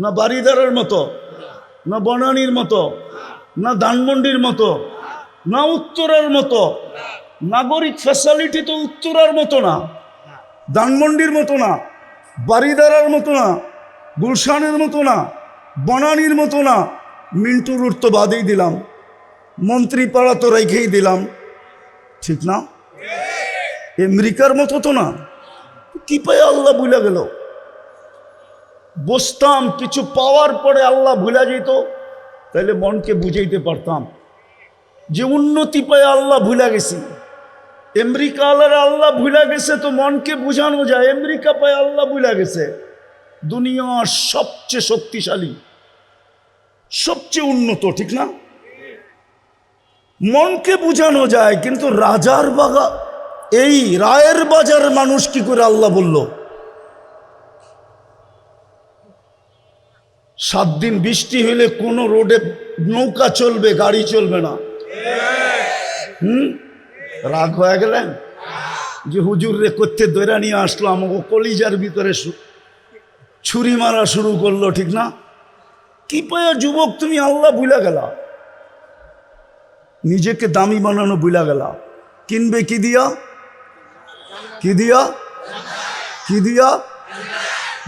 না, বাড়িদারের মতো না, বনানীর মতো না, ধানমন্ডির মতো না, উত্তরার মতো। নাগরিক ফ্যাসিলিটি তো উত্তরার মতো না, ধানমন্ডির মতো না, বাড়িদারার মতো না, গুলশানের মতো না, বনানীর মতো না। মিন্টু রুট তো বাদেই দিলাম, মন্ত্রীপাড়া তো রেখেই দিলাম, ঠিক না? আমেরিকার মতো তো না। কি পায় আল্লাহ ভুলে গেল? বসতাম, কিছু পাওয়ার পরে আল্লাহ ভুলে যেত, তাহলে মনকে বুঝাইতে পারতাম যে উন্নতি পায় আল্লাহ ভুলে গেছি। আমেরিকা আল্লাহ ভুলা গেছে, তো মনকে বুঝানো যায় আমেরিকা পায় আল্লাহ ভুলা গেছে। দুনিয়ার সবচেয়ে শক্তিশালী, সবচেয়ে উন্নত, ঠিক না? মনকে বুঝানো যায়, কিন্তু রাজার বাগা এই রায়ের বাজারের মানুষ কি করে আল্লাহ বলল 7 দিন বৃষ্টি হইলে কোন রোডে নৌকা চলবে, গাড়ি চলবে না? রাগ হয়ে গেলেন যে হুজুর রে করতে দৈরা নিয়ে আসলো, আমাকে কলিজার ভিতরে ছুরি মারা শুরু করলো, ঠিক না? কি পায়া যুবক তুমি আল্লাহ ভুলা গেলা, নিজেকে দামি বানানো ভুলা গেলা। কিনবে কি দিয়া? কি দিয়া? কি দিয়া?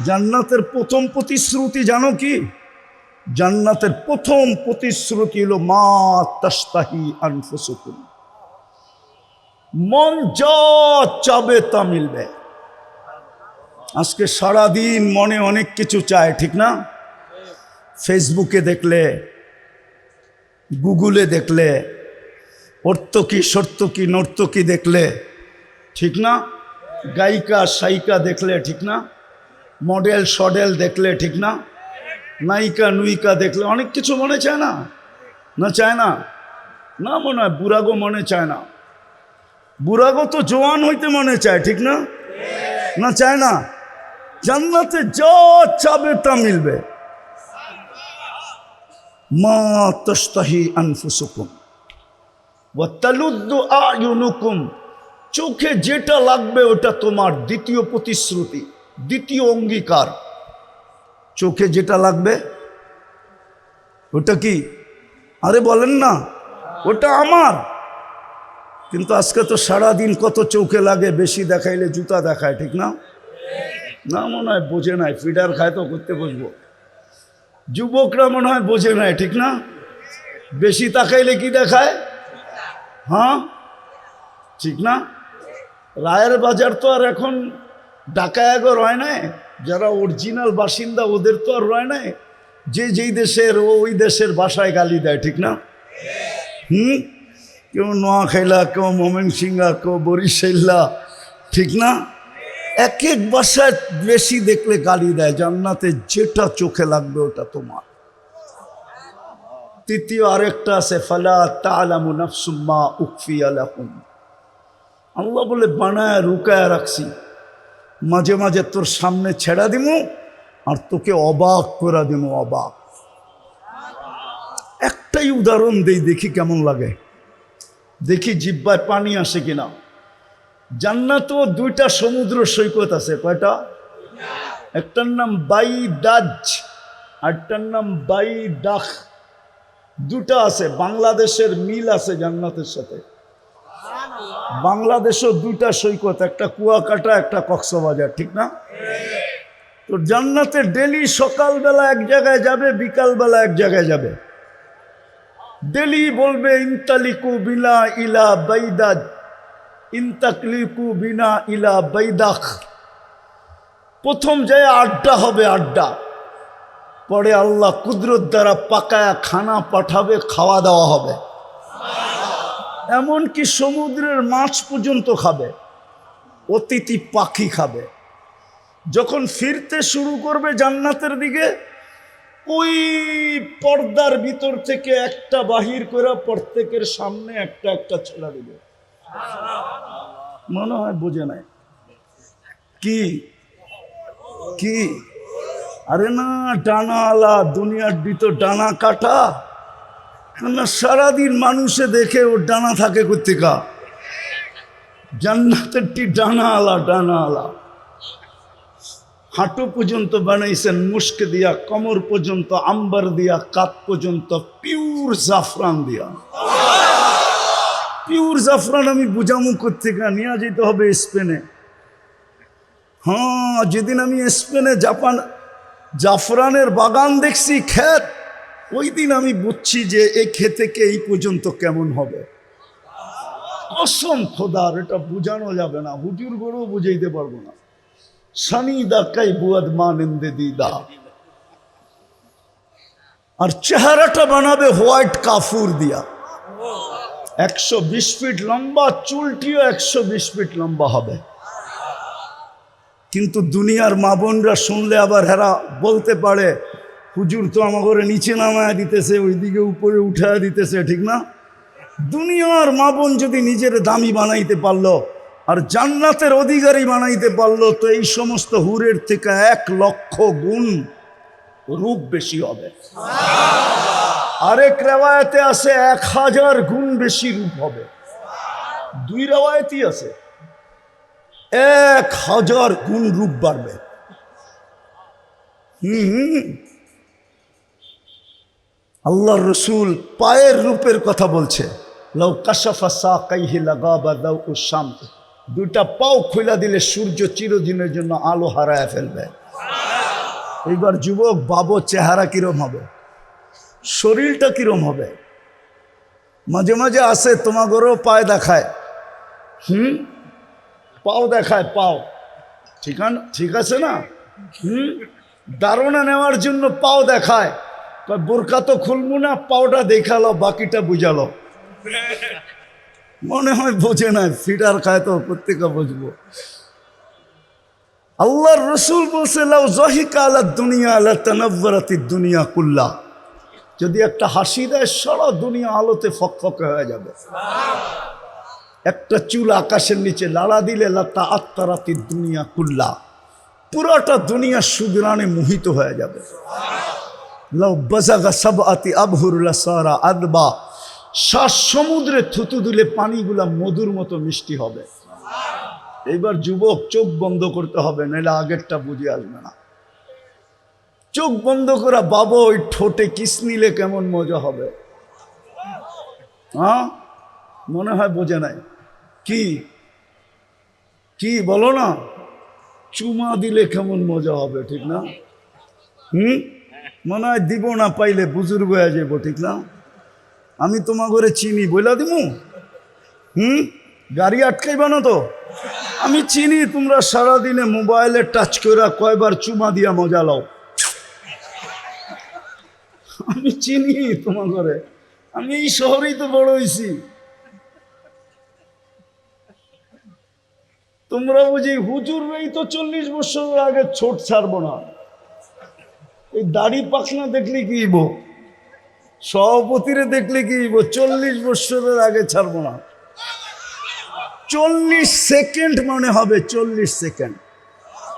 জান্নাতের প্রথম প্রতিশ্রুতি জানো কি? জান্নাতের প্রথম প্রতিশ্রুতি হলো মা তাশতাহি আনফুসুকুম, মন যা চাবে তা মিলবে। আজকে সারাদিন মনে অনেক কিছু চায়, ঠিক না? ফেসবুকে দেখলে, গুগলে দেখলে, অর্তকি সর্তকি নর্তকি দেখলে, ঠিক না? গায়িকা সায়িকা দেখলে, ঠিক না? মডেল সডেল দেখলে, ঠিক না? নায়িকা নুইকা দেখলে অনেক কিছু মনে চায় না? না চায় না? না মনে হয় বুড়াগো মনে চায় না? বুড়াগো তো জওয়ান হইতে মনে চায়, ঠিক না? না চায় না? জান্নাতে যা চাবে তা মিলবে। মা তাশতাহি আনফুসুকুম ওয়া তালুদ্দু আয়ুনুকুম, চোখে যেটা লাগবে ওটা তোমার। দ্বিতীয় প্রতিশ্রুতি, দ্বিতীয় অঙ্গীকার, চোখে যেটা লাগবে ওটা কি? আরে বলেন না, ওটা আমার। কিন্তু আজকে তো সারাদিন কত চোখে লাগে, বেশি দেখাইলে জুতা দেখায়, ঠিক না? না মনে হয় বোঝে নাই, ফিডার খায় তো করতে বসবো। যুবকরা মনে হয় বোঝে নাই, ঠিক না? বেশি তাকাইলে কি দেখায়? হ্যাঁ, ঠিক না? রায়ের বাজার তো আর এখন ডাকায়াগো রয় নাই, যারা অরিজিনাল বাসিন্দা ওদের তো আর রয় নাই, যে যেই দেশের ওই দেশের ভাষায় গালি দেয়, ঠিক না? কেউ নোয়াখাইলা, কেউ ময়মনসিংহা, কেউ বরিশাল্লা, ঠিক না? এক এক ভাষায় বেশি দেখলে গালি দেয়। জান্নাতে যেটা চোখে লাগবে ওটা তোমার। তৃতীয় আরেকটা আছে, ফালা তা'লামু নাফসুম মা উখফিয়া লাহুম, আল্লাহ বলে বানায় রুকায় রাখছি, মাঝে মাঝে তোর সামনে ছেড়া দিমু আর তোকে অবাক করে দিমু, অবাক। একটাই উদাহরণ দেই, দেখি কেমন লাগে, দেখি জিহ্বায় পানি আসে কিনা। জান্নাতেও 2টা সমুদ্র সৈকত আছে। কয়টা? একটার নাম বাইদাজ, আরটার নাম বাইদাখ। 2টা আছে। বাংলাদেশের মিল আছে জান্নাতের সাথে। বাংলাদেশও 2টা সৈকত, একটা কুয়াকাটা, একটা কক্সবাজার, ঠিক না? তো জান্নাতে ডেলি সকালবেলা এক জায়গায় যাবে, বিকালবেলা এক জায়গায় যাবে। ডেলি বলবে ইনতালিকু বিনা ইলা বাইদাজ, ইনতাকলিকু বিনা ইলা বাইদাখ। প্রথম যায় আড্ডা হবে, আড্ডা। পরে আল্লাহ কুদরত দ্বারা পাকায়া খানা পাঠাবে, খাওয়া দাওয়া হবে। এমনকি সমুদ্রের মাছ পর্যন্ত খাবে, অতিথি পাখি খাবে। যখন ফিরতে শুরু করবে জান্নাতের দিকে, ওই পর্দার ভিতর থেকে একটা বাহির করে প্রত্যেকের সামনে একটা একটা ছেড়া দিবে। মনে হয় বোঝে নাই কি? কি? আরে না, ডানা আলা, দুনিয়ার ভিতর ডানা কাটা না। সারাদিন মানুষে দেখে ওর ডানা থাকে কোত্থেকা? জান্নাতেরটি ডানা আলা, ডানা আলা। হাঁটু পর্যন্ত বানাইছেন মুস্ক দিয়া, কমর পর্যন্ত আম্বার দিয়া, কাত পর্যন্ত পিওর জাফরান দিয়া। পিওর জাফরান আমি বুঝামু কোত্থেকা? নিয়ে যেতে হবে স্পেনে। হ্যাঁ, যেদিন আমি স্পেনে জাফরানের বাগান দেখছি, ক্ষেত, ওই দিন আমি বুঝছি যে এই ক্ষেত থেকে এই পর্যন্ত কেমন হবে। কসম খোদার, এটা বুঝানো যাবে না, হুজুর গরু বুঝাইতে পারবো না। সানিদা কাই বুয়াদ মানেন্দে দিদা। আর চেহারাটা বানাবে হোয়াইট কাফুর দিয়া। 120 ফিট লম্বা, চুলটিও 120 ফিট লম্বা হবে। কিন্তু দুনিয়ার মা বোনরা শুনলে আবার হেরা বলতে পারে, হুজুর তো আমাকে নিচে নামায় দিতেছে, ওইদিকে উপরে উঠায় দিতেছে, ঠিক না? দুনিয়ার মা বোন যদি নিজের দামি বানাইতে পারলো আর জান্নাতের অধিকারী বানাইতে পারলো, তো এই সমস্ত হুরের থেকে 1 লক্ষ গুণ রূপ বেশি হবে। আরেক রেওয়ায়েতে আছে 1000 গুণ বেশি রূপ হবে। 2 রেওয়ায়েতই আছে, 1000 গুণ রূপ বাড়বে। আল্লাহর রসুল পায়ের রূপের কথা বলছে, লাউ কাশাফা সাকাইহি লাগাবা দাউ শামস, 2টা পাও খুলে দিলে সূর্য চিরদিনের জন্য আলো হারায় ফেলবে। এইবার যুবক বাবু, চেহারা কিরম হবে, শরীরটা কিরম হবে? মাঝে মাঝে আসে তোমাগরও পায়ে দেখায়, পাও দেখায়, পাও ঠিক আছে না? ধারণা নেওয়ার জন্য পাও দেখায়, বোরকা তো খুলবো না, পাওটা দেখালো, বাকিটা বুঝালো। মনে হয় বোঝে না, ফিটার খায় তো প্রত্যেকে বুঝবো। আল্লাহর রসুল বলছে, লাউ যাহিকা আলা দুনিয়া লাতানাওয়ারাতিদ দুনিয়া কুল্লা, যদি একটা হাসি দেয় সারা দুনিয়া আলোতে ফকফকে হয়ে যাবে। একটা চুল আকাশের নিচে লাড়া দিলে লাতাআত্তারাতিদ দুনিয়া কুল্লা, পুরোটা দুনিয়া সুগ্রানে মোহিত হয়ে যাবে। লাউ বাযাগা সাবআতি আবহুর লাসারা আদবা, 7 সমুদ্রে থুতু দিলে পানিগুলা মধুর মতো মিষ্টি হবে। এইবার যুবক চোখ বন্ধ করতে হবে, নাহলে আগেরটা বুঝে আসবে না। চোখ বন্ধ করা বাবা, ওই ঠোঁটে কিস নিলে কেমন মজা হবে। হ্যাঁ, মনে হয় বোঝে নাই। কি কি বলো না, চুমা দিলে কেমন মজা হবে, ঠিক না? মনে হয় দিব না পাইলে বুজুর্গ হয়ে যাবো, ঠিক না? আমি তোমার ঘরে চিনি বইলা দিমু, গাড়ি আটকাইবা না তো? আমি চিনি তোমরা সারাদিনে মোবাইলে টাচ করে কয়বার চুমা দিয়া মজা লাও। আমি চিনি তোমার ঘরে, আমি এই শহরেই তো বড় হয়েছি। তোমরা বুঝি হুজুররাই তো 40 বছর আগে ছোট ছাড়বো না। এই দাড়ি পাখনা দেখলে কি হইব, সভাপতিরে দেখলে কি হইব, 40 বছরের আগে ছাড়বো না। 40 সেকেন্ড মনে হবে, 40 সেকেন্ড।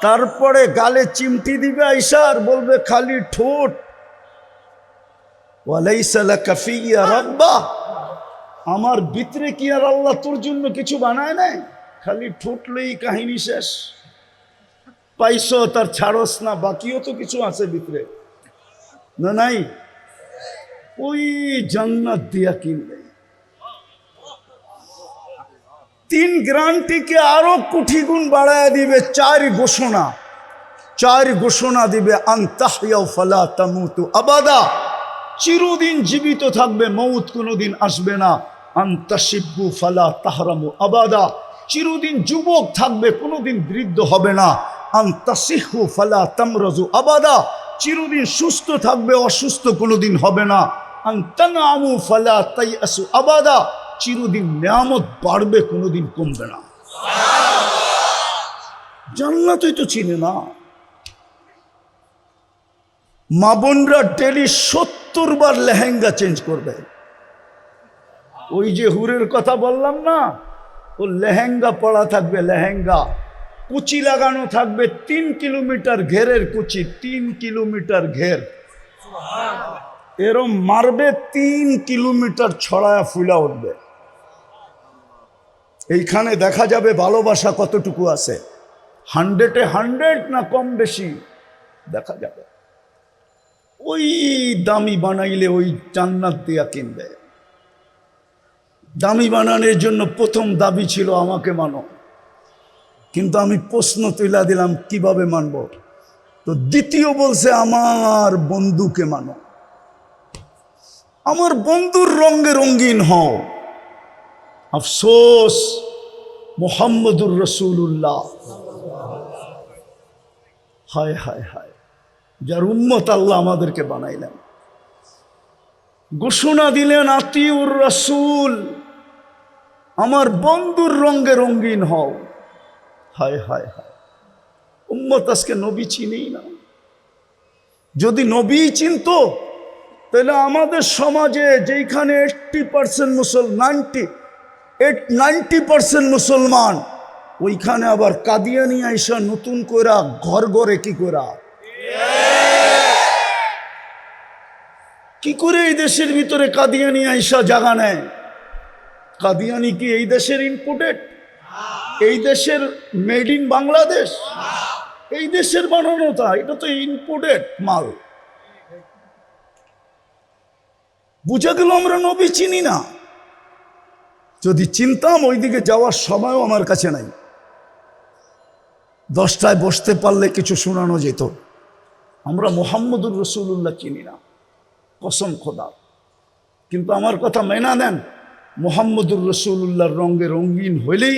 তারপরে গালে চিমটি দিবে আইসা আর বলবে খালি ঠোঁট, ওয়ালাইসা লাকা ফিয়া রাব্বা, আমার ভিতরে কি আর আল্লাহ তোর জন্য কিছু বানায় নাই? খালি ঠোঁটলেই কাহিনী শেষ। পাইছো তার ছাড়স না, বাকিও তো কিছু আছে ভিতরে, না নাই? ওই জান্নাত দিয়া কিনবে। 3 গ্রান্টিকে আরো কোটি গুণ বাড়ায় দিবে। 4 ঘোষণা দিবে, আনতাহইয়া ফালা তামুতু আবাদা, চিরদিন জীবিত থাকবে, মৌত কোনোদিন আসবে না। আনতাশিব্বু ফালা তাহরামু আবাদা, চিরদিন যুবক থাকবে, কোনোদিন বৃদ্ধ হবে না। আনতাসিহু ফালা তামরাজু আবাদা, চিরদিন সুস্থ থাকবে, অসুস্থ কোনোদিন হবে না। আনতানামু ফালা তাইয়াসু আবাদা, চিরদিন নিয়ামত বাড়বে, কোনোদিন কমবে না। জান্নাতই তো চিনে না। মা বোনরা ডেলি 70 বার লেহেঙ্গা চেঞ্জ করবে। ওই যে হুরের কথা বললাম না, ও লেহেঙ্গা পরা থাকবে, লেহেঙ্গা কুচি লাগানো থাকবে, 3 কিলোমিটার ঘেরের কুচি, 3 কিলোমিটার ঘের, এরম মারবে, 3 কিলোমিটার ছড়ায়া ফুলা উঠবে। এইখানে দেখা যাবে ভালোবাসা কতটুকু আছে, 100-এ 100 না কম বেশি দেখা যাবে। ওই দামি বানাইলে ওই জান্নাত দিয়া কিনবে। দামি বানানোর জন্য প্রথম দাবি ছিল আমাকে মানো, কিন্তু আমি প্রশ্ন তুলে দিলাম কিভাবে মানব? তো দ্বিতীয় বলছে আমার বন্ধুকে মানো, আমার বন্ধুর রঙে রঙিন হও। আফসোস, মুহাম্মদুর রাসূলুল্লাহ, হায় হায় হায়, যার উম্মত আল্লাহ আমাদেরকে বানাইলেন। ঘোষণা দিলেন আতিউর রাসূল, আমার বন্ধুর রঙে রঙিন হও। হায় হায় হায়, উম্মত আজকে নবী চিনেই না। যদি নবী চিনতো তাহলে আমাদের সমাজে যেখানে 80% মুসলমান, 90% মুসলমান, ওইখানে আবার কাদিয়ানি আইসা নতুন কইরা ঘর ঘরে কি করে এই দেশের ভিতরে কাদিয়ানি আইসা জাগা নেয়? কাদিয়ানি কি এই দেশের ইম্পোর্টেড? এই দেশের মেড ইন বাংলাদেশ? এই দেশের বানানো? এটা তো ইম্পোর্টেড মাল। বুঝা গেল আমরা নবী চিনি না। যদি চিনতাম ওইদিকে যাওয়ার সময়ও আমার কাছে নাই। 10টায় বসতে পারলে কিছু শোনানো যেত। আমরা মুহাম্মদুর রাসূলুল্লাহ চিনি না, কসম খোদা। কিন্তু আমার কথা মেনা নেন, মুহাম্মদুর রাসূলুল্লাহর রঙে রঙিন হইলেই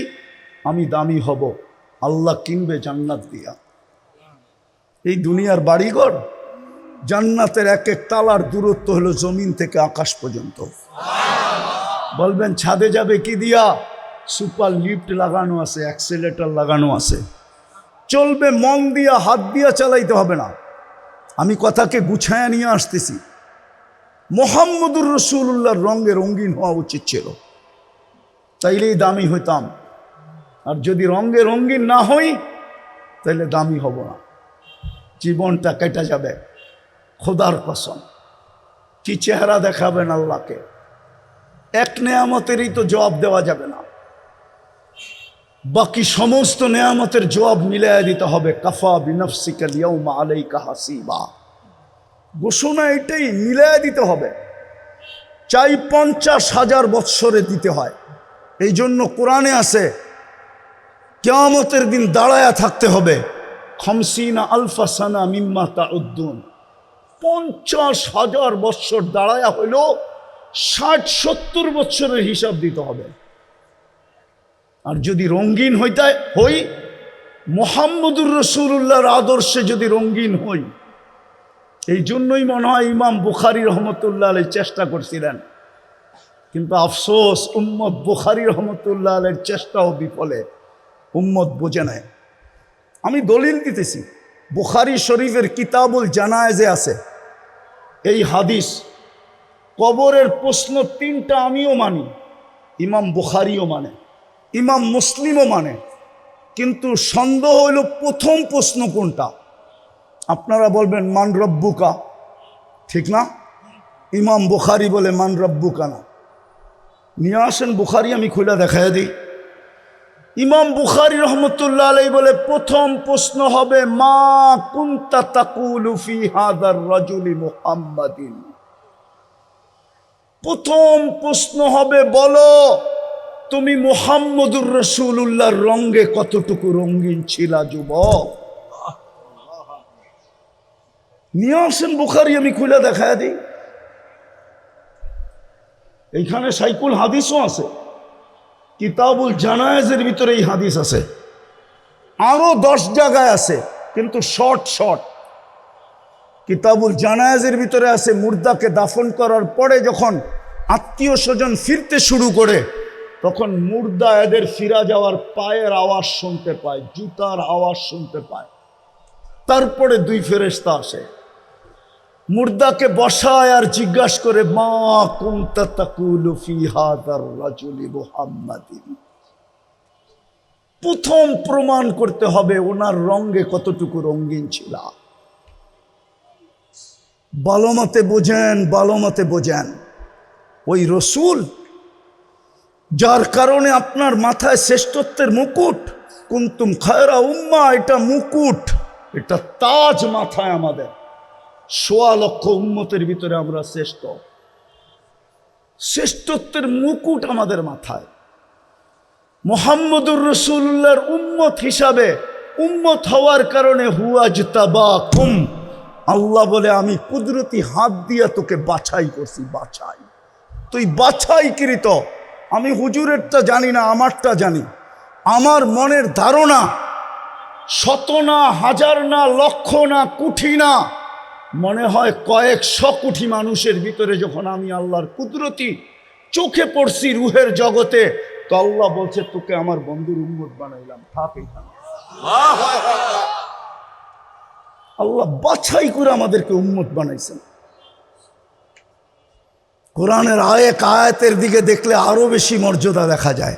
আমি দামি হব। আল্লাহ কিনবে জান্নাত দিয়া। এই দুনিয়ার বাড়িঘর, জান্নাতের এক এক তালার দূরত্ব হলো জমিন থেকে আকাশ পর্যন্ত। বলবেন ছাদে যাবে কি দিয়া? সুপার লিফট লাগানো আছে, অ্যাক্সেলেটর লাগানো আছে, চলবে। মন দিয়া, হাত দিয়া চালাইতে হবে না। আমি কথাকে গুছায়া নিয়ে আসতেছি। মুহাম্মদুর রাসূলুল্লাহর রঙে রঙিন হওয়া উচিত ছিল, তাইলেই দামি হইতাম। আর যদি রঙে রঙিন না হই তাইলে দামি হব না, জীবনটা কেটে যাবে। খোদার কসম, কি চেহারা দেখাবেন আল্লাহকে? এক নেয়ামতেরই তো জবাব দেওয়া যাবে না, বাকি সমস্ত নেয়ামতের জবাব মিলাইয়া দিতে হবে। কাফা বিনফসিকা আল-ইয়াওমা আলাইকা হাসিবা, ঘোষণা এটাই, মিলাইয়া দিতে হবে। চাই 50,000 বৎসরে দিতে হয়। এই জন্য কোরআনে আছে কিয়ামতের দিন দাঁড়ায়া থাকতে হবে। 50 আলফা সানা মিম্মা তাউদ্দুন, 50,000 বৎসর দাঁড়ায়া হইল 60-70 বৎসরের হিসাব দিতে হবে। আর যদি রঙিন হই, মুহাম্মদুর রাসূলুল্লাহর আদর্শে যদি রঙিন হই, এই জন্যই মনে হয় ইমাম বুখারী রহমতুল্লাহ আলাইহি চেষ্টা করছিলেন। কিন্তু আফসোস, উম্মত বুখারী রহমতুল্লাহ আলাইহির চেষ্টাও বিফলে। উম্মত বোঝে নাই। আমি দলিল দিতেছি, বুখারী শরীফের কিতাবুল জানায়েজে আছে এই হাদিস। কবরের প্রশ্ন 3টা আমিও মানি, ইমাম বুখারীও মানে, ইমাম মুসলিমও মানে। কিন্তু সন্দেহ হইল প্রথম প্রশ্ন কোনটা? আপনারা বলবেন মান রব্বুকা, ঠিক না? ইমাম বুখারী বলে মান রব্বুকা না। নিয়ে আসেন বুখারী, আমি খুলে দেখাই দিই। ইমাম বুখারী রহমতুল্লাহ আলাইহি বলে প্রথম প্রশ্ন হবে মা কুনতা তাকুলু ফি হাদার রাজুলি মুহাম্মাদিন। প্রথম প্রশ্ন হবে, বলো তুমি মুহাম্মদুর রাসূলুল্লাহর রঙে কতটুকু রঙিন ছিলা যুবক? নিয়ে আসেন বুখারী, আমি খুলে দেখায় দিই। এইখানে সাইকুল হাদিসও আছে, কিতাবুল জানায়েজের ভিতরে এই হাদিস আছে। আরো 10 জায়গায় আছে, কিন্তু শর্ট। কিতাবুল জানায়েজের ভিতরে আছে মুর্দাকে দাফন করার পরে যখন আত্মীয় স্বজন ফিরতে শুরু করে, তখন মুর্দা এদের ফিরা যাওয়ার পায়ের আওয়াজ শুনতে পায়, জুতার আওয়াজ শুনতে পায়। তারপরে 2 ফেরেশতা আসে, মুর্দাকে বসায় আর জিজ্ঞাসা করে মা কুনতা তাকুলু ফি হাদার রাজুলি মুহাম্মাদিন। প্রথম প্রমাণ করতে হবে ওনার রঙে কতটুকু রঙিন ছিল। ভালো মতে বোঝেন, ওই রসুল যার কারণে আপনার মাথায় শ্রেষ্ঠত্বের মুকুট, কুনতুম খায়রা উম্মাহ, এটা মুকুট, এটা তাজ মাথায় আমাদের। 1.25 লক্ষ উম্মতের ভিতরে আমরা শ্রেষ্ঠত্বের মুকুট আমাদের মাথায়। মুহাম্মদুর রাসূলুল্লাহর উম্মত হিসাবে, উম্মত হওয়ার কারণে হুয়াজতাবাকুম, আল্লাহ বলে আমি কুদরতি হাত দিয়া তোকে বাছাই করছি। তুই বাছাইকৃত। আমি হুজুরেরটা জানি না, আমারটা জানি। আমার মনের ধারণা 100 না, 1000 না, লক্ষ না, কোটি না, মনে হয় কয়েকশো কোটি মানুষের ভিতরে যখন আমি আল্লাহর কুদরতি চোখে পড়ছি রুহের জগতে, তো আল্লাহ বলছে তোকে আমার বন্ধুর উম্মত বানাইলাম, থাক এখানে। আল্লাহ বাছাই করে আমাদেরকে উম্মত বানাইছেন। কোরআনের আয়াতের দিকে দেখলে আরো বেশি মর্যাদা দেখা যায়।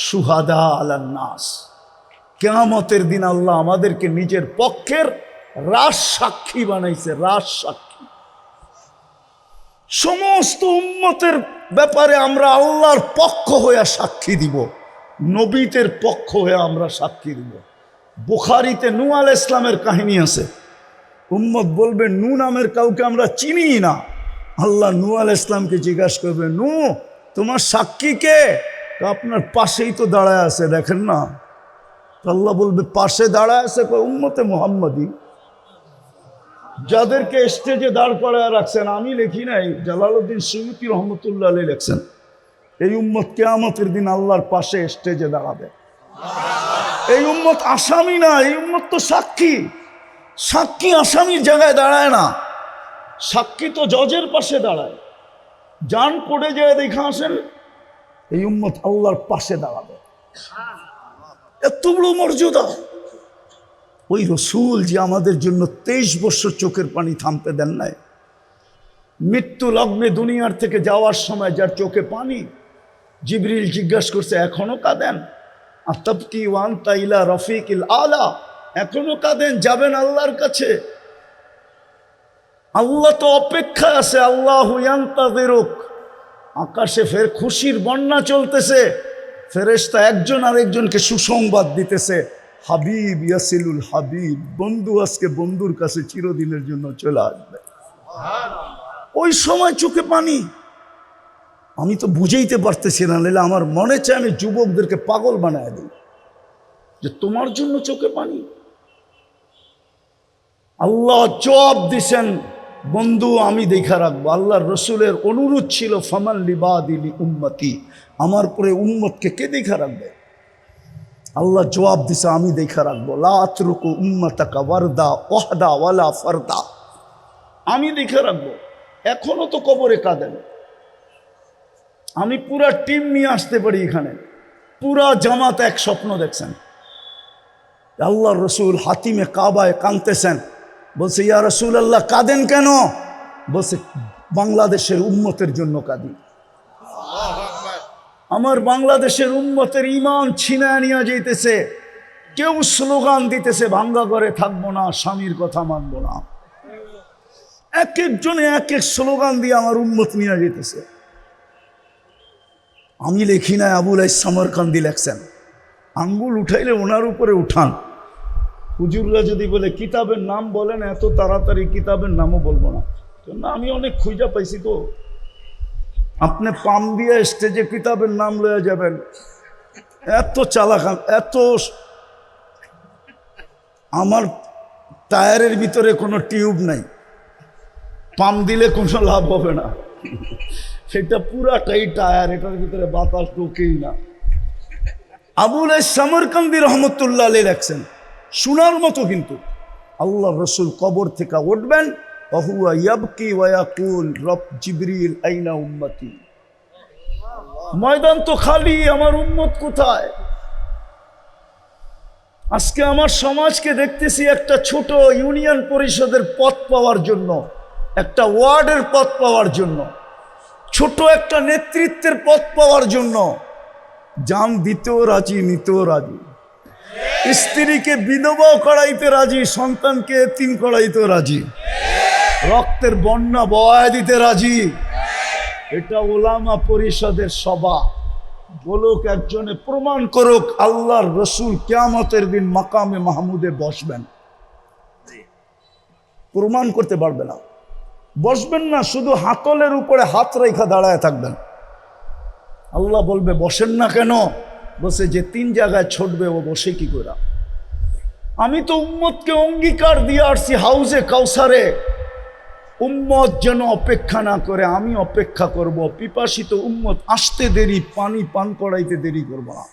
সুহাদা আলান নাস, কিয়ামতের দিন আল্লাহ আমাদেরকে নিজের পক্ষের রাজ সাক্ষী বানাইছে, রাজ সাক্ষী। সমস্ত উম্মতের ব্যাপারে আমরা আল্লাহর পক্ষ হয়ে সাক্ষী দিব, নবীদের পক্ষ হয়ে আমরা সাক্ষী দিব। বুখারীতে নূহ আলাইহিস সালামের কাহিনী আছে। উম্মত বলবে নূহ নামের কাউকে আমরা চিনি না। আল্লাহ নূহ আলাইহিস সালামকে জিজ্ঞাসা করবে, নূহ তোমার সাক্ষী কে? আপনার পাশেই তো দাঁড়ায় আছে, দেখেন না। আল্লাহ বলবে পাশে দাঁড়ায় আছে উম্মতে মুহাম্মাদি, যাদেরকে স্টেজে দাঁড় করায় রাখছেন। আমি লিখি নাই, জালালউদ্দিন সুয়ুতী রহমতুল্লাহ আলাইহি লিখছেন, এই উম্মত কিয়ামতের দিন আল্লাহর পাশে স্টেজে দাঁড়াবে। এই উম্মত আসামি না, এই উম্মত তো সাক্ষী। সাক্ষী আসামির জায়গায় দাঁড়ায় না, সাক্ষী তো জজের পাশে দাঁড়ায়। জান পড়ে যায় দেখা আসেন, এই উম্মত আল্লাহর পাশে দাঁড়াবে। এত বড় মর্যাদা। ওই রসুল যে আমাদের জন্য 23 বছর চোখের পানি থামতে দেন নাই, মৃত্যু লগ্নে দুনিয়ার থেকে যাওয়ার সময় যার চোখে পানি, জিবরিল জিজ্ঞাসা করছে এখনো কাঁদেন? আতাবকি ওয়া আনতা ইলা রফিকিল আলা, এখনো কাঁদেন, যাবেন আল্লাহর কাছে। আল্লাহ তো অপেক্ষা আছে, আল্লাহু ইয়ান্তাযিরুক। আকাশে ফের খুশির বন্যা চলতেছে, ফেরেশতা একজন আরেকজনকে সুসংবাদ দিতেছে, হাবিব ইয়াসিলুল হাবিব, বন্ধু আজকে বন্ধুর কাছে চিরদিনের জন্য চলে আসবে। ওই সময় চোখে পানি। আমি তো বুঝাইতে পারতেছি না, নাহলে আমার মনে চায় আমি যুবকদেরকে পাগল বানায় দিই যে তোমার জন্য চোখে পানি। আল্লাহ জবাব দিছেন, বন্ধু আমি দেখা রাখবো। আল্লাহর রসুলের অনুরোধ ছিল, ফামান লিবাদিলি উম্মতি, আমার পরে উম্মতকে কে দেখা রাখবে? আল্লাহ জবাব দিছে, আমি দেখা রাখবো। লা আতরুকু উম্মাতাকা ওয়ারদা ওয়াহদা ওয়ালা ফারদা, আমি দেখা রাখবো। এখনো তো কবরে কাঁদেন, আমি পুরা টিম নিয়ে আসতে পারি এখানে, পুরা জামাত এক স্বপ্ন দেখছেন। আল্লাহর রসুল হাতিমে কাবায় কাঁদতেছেন, বলছে ইয়া রাসূলুল্লাহ কাঁদেন কেন? বলছে বাংলাদেশের উম্মতের জন্য কাঁদি। আমার বাংলাদেশের উম্মতের ঈমান ছিনায় নিয়ে যাইতেছে। কেউ স্লোগান দিতেছে ভাঙ্গা ঘরে থাকবো না, স্বামীর কথা মানবো না। এক একজনে এক এক স্লোগান দিয়ে আমার উম্মত নিয়ে যেতেছে। আমি লেখি না, আবুল আইস সামরকান্দি লেখছেন। আঙ্গুল উঠাইলে ওনার উপরে উঠান। হুজুররা যদি বলে কিতাবের নাম বলেন, এত তাড়াতাড়ি কিতাবের নামও বলবো না, না আমি অনেক খুঁজা পাইছি। তো আপনি পাম দিয়ে স্টেজে কিতাবের নাম লয়ে যাবেন, এত চালাক, এত। আমার টায়ারের ভিতরে কোনো টিউব নাই, পাম দিলে কোনো লাভ হবে না, সেটা পুরাটাই টায়ার, এটার ভিতরে বাতাস ঢোকেই না। আবুল আইস সামরকান্দি রহমতুল্লাহ আলাইহি লেখছেন, শোনার মতো। কিন্তু আল্লাহ রসুল কবর থেকে উঠবেন, ওহুয়া ইয়াবকি ওয়া ইয়াকুল রব জিবরিল আইনা উম্মতি। ময়দান তো খালি, আমার উম্মত কোথায়? আজকে আমার সমাজকে দেখতেছি একটা ছোট ইউনিয়ন পরিষদের পদ পাওয়ার জন্য, একটা ওয়ার্ডের পদ পাওয়ার জন্য, ছোট একটা নেতৃত্বের পদ পাওয়ার জন্য জান দিতেও রাজি, নিতেও রাজি। স্ত্রীকে বিধবাও করাইতে রাজি, সন্তানকে এতিম করাইতে রাজি, রক্তের বন্যা বয়ায় দিতে রাজি। এটা ওলামা পরিষদের সভা। বলুক একজনে, প্রমাণ করুক আল্লাহর রসুল কিয়ামতের দিন মাকামে মাহমুদে বসবেন। প্রমাণ করতে পারবে না, বসবেন না, শুধু হাতলের উপরে হাত রেখা দাঁড়ায় থাকবেন। আল্লাহ বলবে বসেন না কেন? বসে যে 3 জায়গায় ছুটবে ও বসে কি করে? আমি তো উম্মতকে অঙ্গীকার দিয়ে আসছি হাউজে কাউসারে, উম্মত যেন অপেক্ষা না করে, আমি অপেক্ষা করব। পিপাসিত উম্মত আসতে দেরি, পানি পান করাইতে দেরি করব না।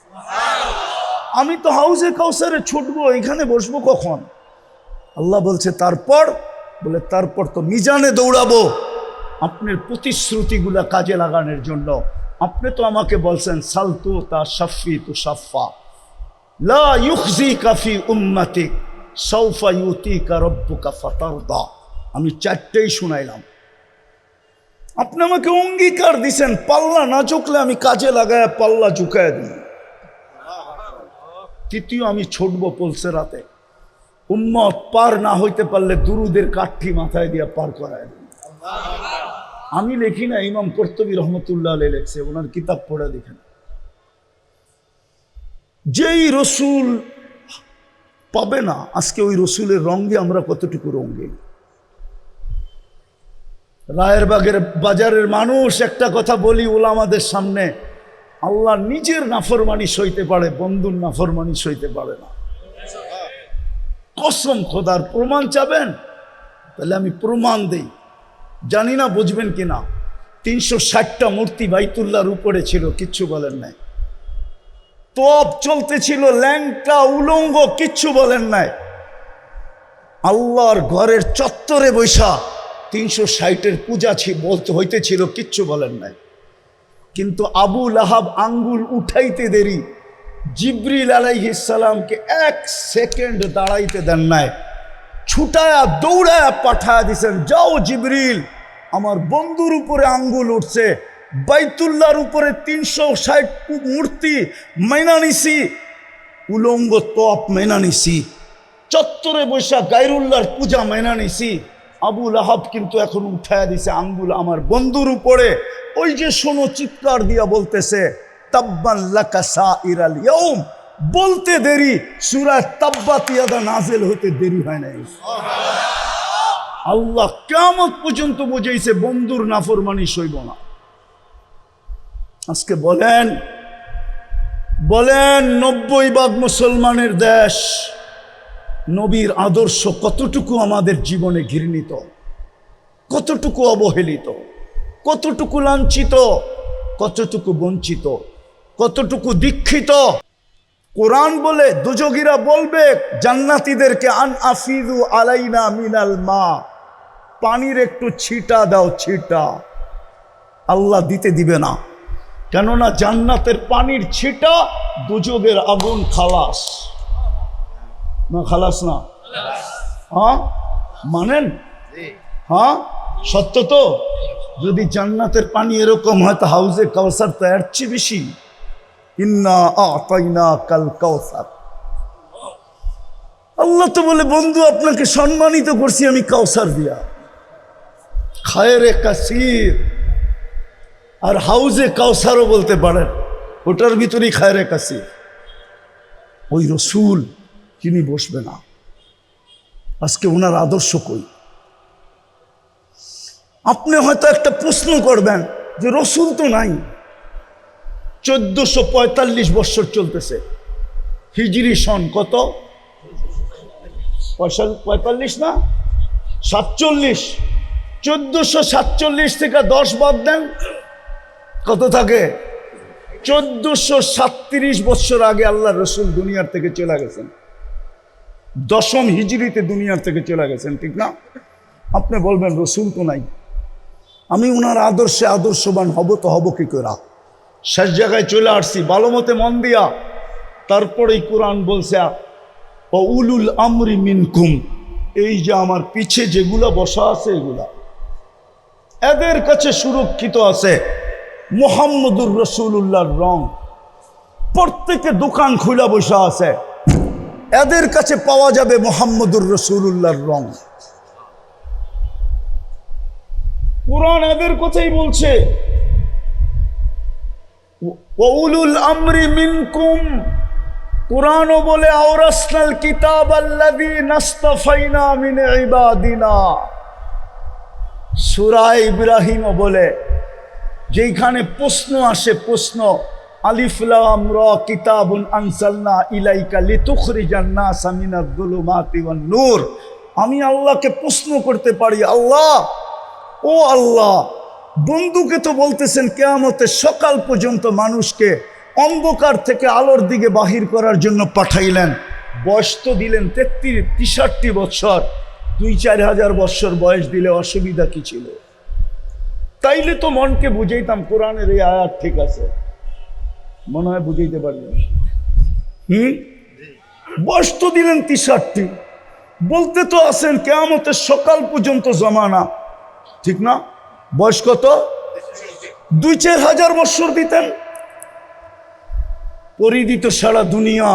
আমি তো হাউজে কাউসারে ছুটবো, এখানে বসবো কখন? আল্লাহ বলছে তারপর, বলে তারপর তো মিজানে দৌড়াবো আপনার প্রতিশ্রুতিগুলা কাজে লাগানোর জন্য। আপনি তো আমাকে বলছেন সালতু তা শাফি তু শাফা লা ইউখজিকা ফি উম্মতিক সাউফা ইউতিকা রব্বুকা ফাতারদা। আমি চারটেই শুনাইলাম, আপনি আমাকে অঙ্গীকার দিছেন পাল্লা না ঝুঁকলে আমি কাজে লাগায় পাল্লা ঝুঁকায় দিই। তৃতীয়, আমি ছুটবো পলসেরাতে, উম্মত পার না হইতে পারলে দুরুদের কাঠি মাথায় দিয়ে পার করায় দিই। আমি লিখি না, ইমাম কর্তুবী রহমতুল্লাহ আলাইহি লেখছে, ওনার কিতাব পড়ে দেখেন। যেই রসুল পাবে না আজকে, ওই রসুলের রঙে আমরা কতটুকু রঙিন। রায়েরবাগের বাজারের মানুষ, একটা কথা বলি ওলামাদের সামনে, আল্লাহ নিজের নাফরমানি সইতে পারে, বন্ধুর নাফরমানি সইতে পারে না। কসম খোদার। প্রমাণ চাবেন? তাহলে আমি প্রমাণ দেই, জানি না বুঝবেন কিনা। 360টা মূর্তি বাইতুল্লাহর উপরে ছিল, কিচ্ছু বলেন নাই। তপ চলতেছিল, ল্যাংটা উলঙ্গ, কিচ্ছু বলেন নাই। আল্লাহর ঘরের চত্বরে বৈশা 360-এর পূজা বলতে হইতেছিল, কিচ্ছু বলেন নাই। কিন্তু আবু লাহাব আঙ্গুল উঠাইতে দেরি, জিবরিল আলাইহিস সালামকে 1 সেকেন্ড দাঁড়াইতে দেন নাই, ছুটায়া দৌড়ায়া পাঠায়া দিছেন, যাও জিবরিল, আমার বন্ধুর উপরে আঙ্গুল উঠছে, বাইতুল্লাহর উপরে 360 মূর্তি মাইনা নিছি, উলঙ্গ তপ মাইনা নিছি, চত্বরে বৈশা গায়রুল্লাহর পূজা মাইনা নিছি। আবু লাহাব কিন্তু এখন উঠায়া দিছে আঙ্গুল আমার বন্ধুর উপরে। ওই যে শোনো, চিৎকার দিয়া বলতেছে তাব্বান লাকা সাইরাল ইয়াউম, বলতে দেরি, সূরা তাব্বাত ইয়াদা নাজিল হতে দেরি হয় নাই। আল্লাহ কিয়ামত পর্যন্ত বুঝাইছে বন্ধুর নাফরমানি সইব না। আজকে বলেন 90% মুসলমানের দেশ, নবীর আদর্শ কতটুকু আমাদের জীবনে ঘৃণিত, কতটুকু অবহেলিত, কতটুকু লাঞ্ছিত, কতটুকু বঞ্চিত, কতটুকু দীক্ষিত। কোরআন বলে, দুজগীরা বলবে জান্নাতীদেরকে, আন আফিদু আলাইনা মিনাল মা, পানির একটু ছিটা দাও, ছিটা। আল্লাহ দিতে দিবে না, কেননা জান্নাতের পানির ছিটা দুজগের আগুন খালাস না, খালাস না? হ্যাঁ মানেন? হ্যাঁ সত্য তো। যদি জান্নাতের পানি এরকম হয় তো হাউজে কাউসার তো এর চেয়ে বেশি। ইন্না আতাইনা কাল কাউসার। আল্লাহ তো বলে, বন্ধু আপনাকে সম্মানিত করছি আমি কাউসার দিয়া, খায়রে কাসির। আর হাউজে কাউসারও বলতে পারেন, ওটার ভিতরেই খায়রে কাসির। ওই রসুল তিনি বসবে না। আজকে ওনার আদর্শ কই? আপনি হয়তো একটা প্রশ্ন করবেন যে রসুল তো নাই, 1445 বৎসর চলতেছে, হিজরি সন কত? 45 না 47। 1447 থেকে 10 বাদ দেন, কত থাকে? 1437 বৎসর আগে আল্লাহ রসুল দুনিয়ার থেকে চলে গেছেন, 10ম হিজরিতে দুনিয়ার থেকে চলে গেছেন, ঠিক না? আপনি বলবেন রসুল তো নাই, আমি ওনার আদর্শে আদর্শবান হব তো হব কি করে? শেষ জায়গায় চলে আসছি, ভালো মতে মন দিয়া। তারপরেই কোরআন বলছে ও উলুল আমরি মিনকুম, এই যে আমার পিছে যেগুলা বসা আছে এগুলা এদের কাছে সুরক্ষিত আছে মুহাম্মদুর রাসূলুল্লাহর রং। প্রত্যেকে দোকান খুলা বসা আছে, এদের কাছে পাওয়া যাবে মুহাম্মদুর রাসূলুল্লাহর রং। কোরআন এদের কথাই বলছে, উলুল আমরি মিনকুম। কোরআনও বলে আওরাসনাল কিতাব আল্লাযী নাসতাফাইনা মিন ইবাদিনা। সূরা ইব্রাহিমও বলে, যেখানে প্রশ্ন আসে, প্রশ্ন, আলিফ লাম রা কিতাবুন আনসালনা ইলাইকা লিতুখরিজান নাসা মিনাজ যুলুমাতি ওয়ান নূর। আমি আল্লাহকে প্রশ্ন করতে পারি, আল্লাহ, ও আল্লাহ, বন্ধুকে তো বলতেছেন কিয়ামতের সকাল পর্যন্ত মানুষকে অন্ধকার থেকে আলোর দিকে বাহির করার জন্য পাঠাইলেন, বয়স তো দিলেন 63 বৎসর, 2-4 হাজার বৎসর বয়স দিলে অসুবিধা কি ছিল? তাইলে তো মনকে বুঝাইতাম কোরআনের এই আয়াত ঠিক আছে, মনে হয় বুঝাইতে পারবেন। বয়স তো দিলেন 63, বলতে তো আছেন কিয়ামতের সকাল পর্যন্ত জমানা, ঠিক না? বয়স কত? 2-4 হাজার বৎসর দিতেন, পরিদিত সারা দুনিয়া,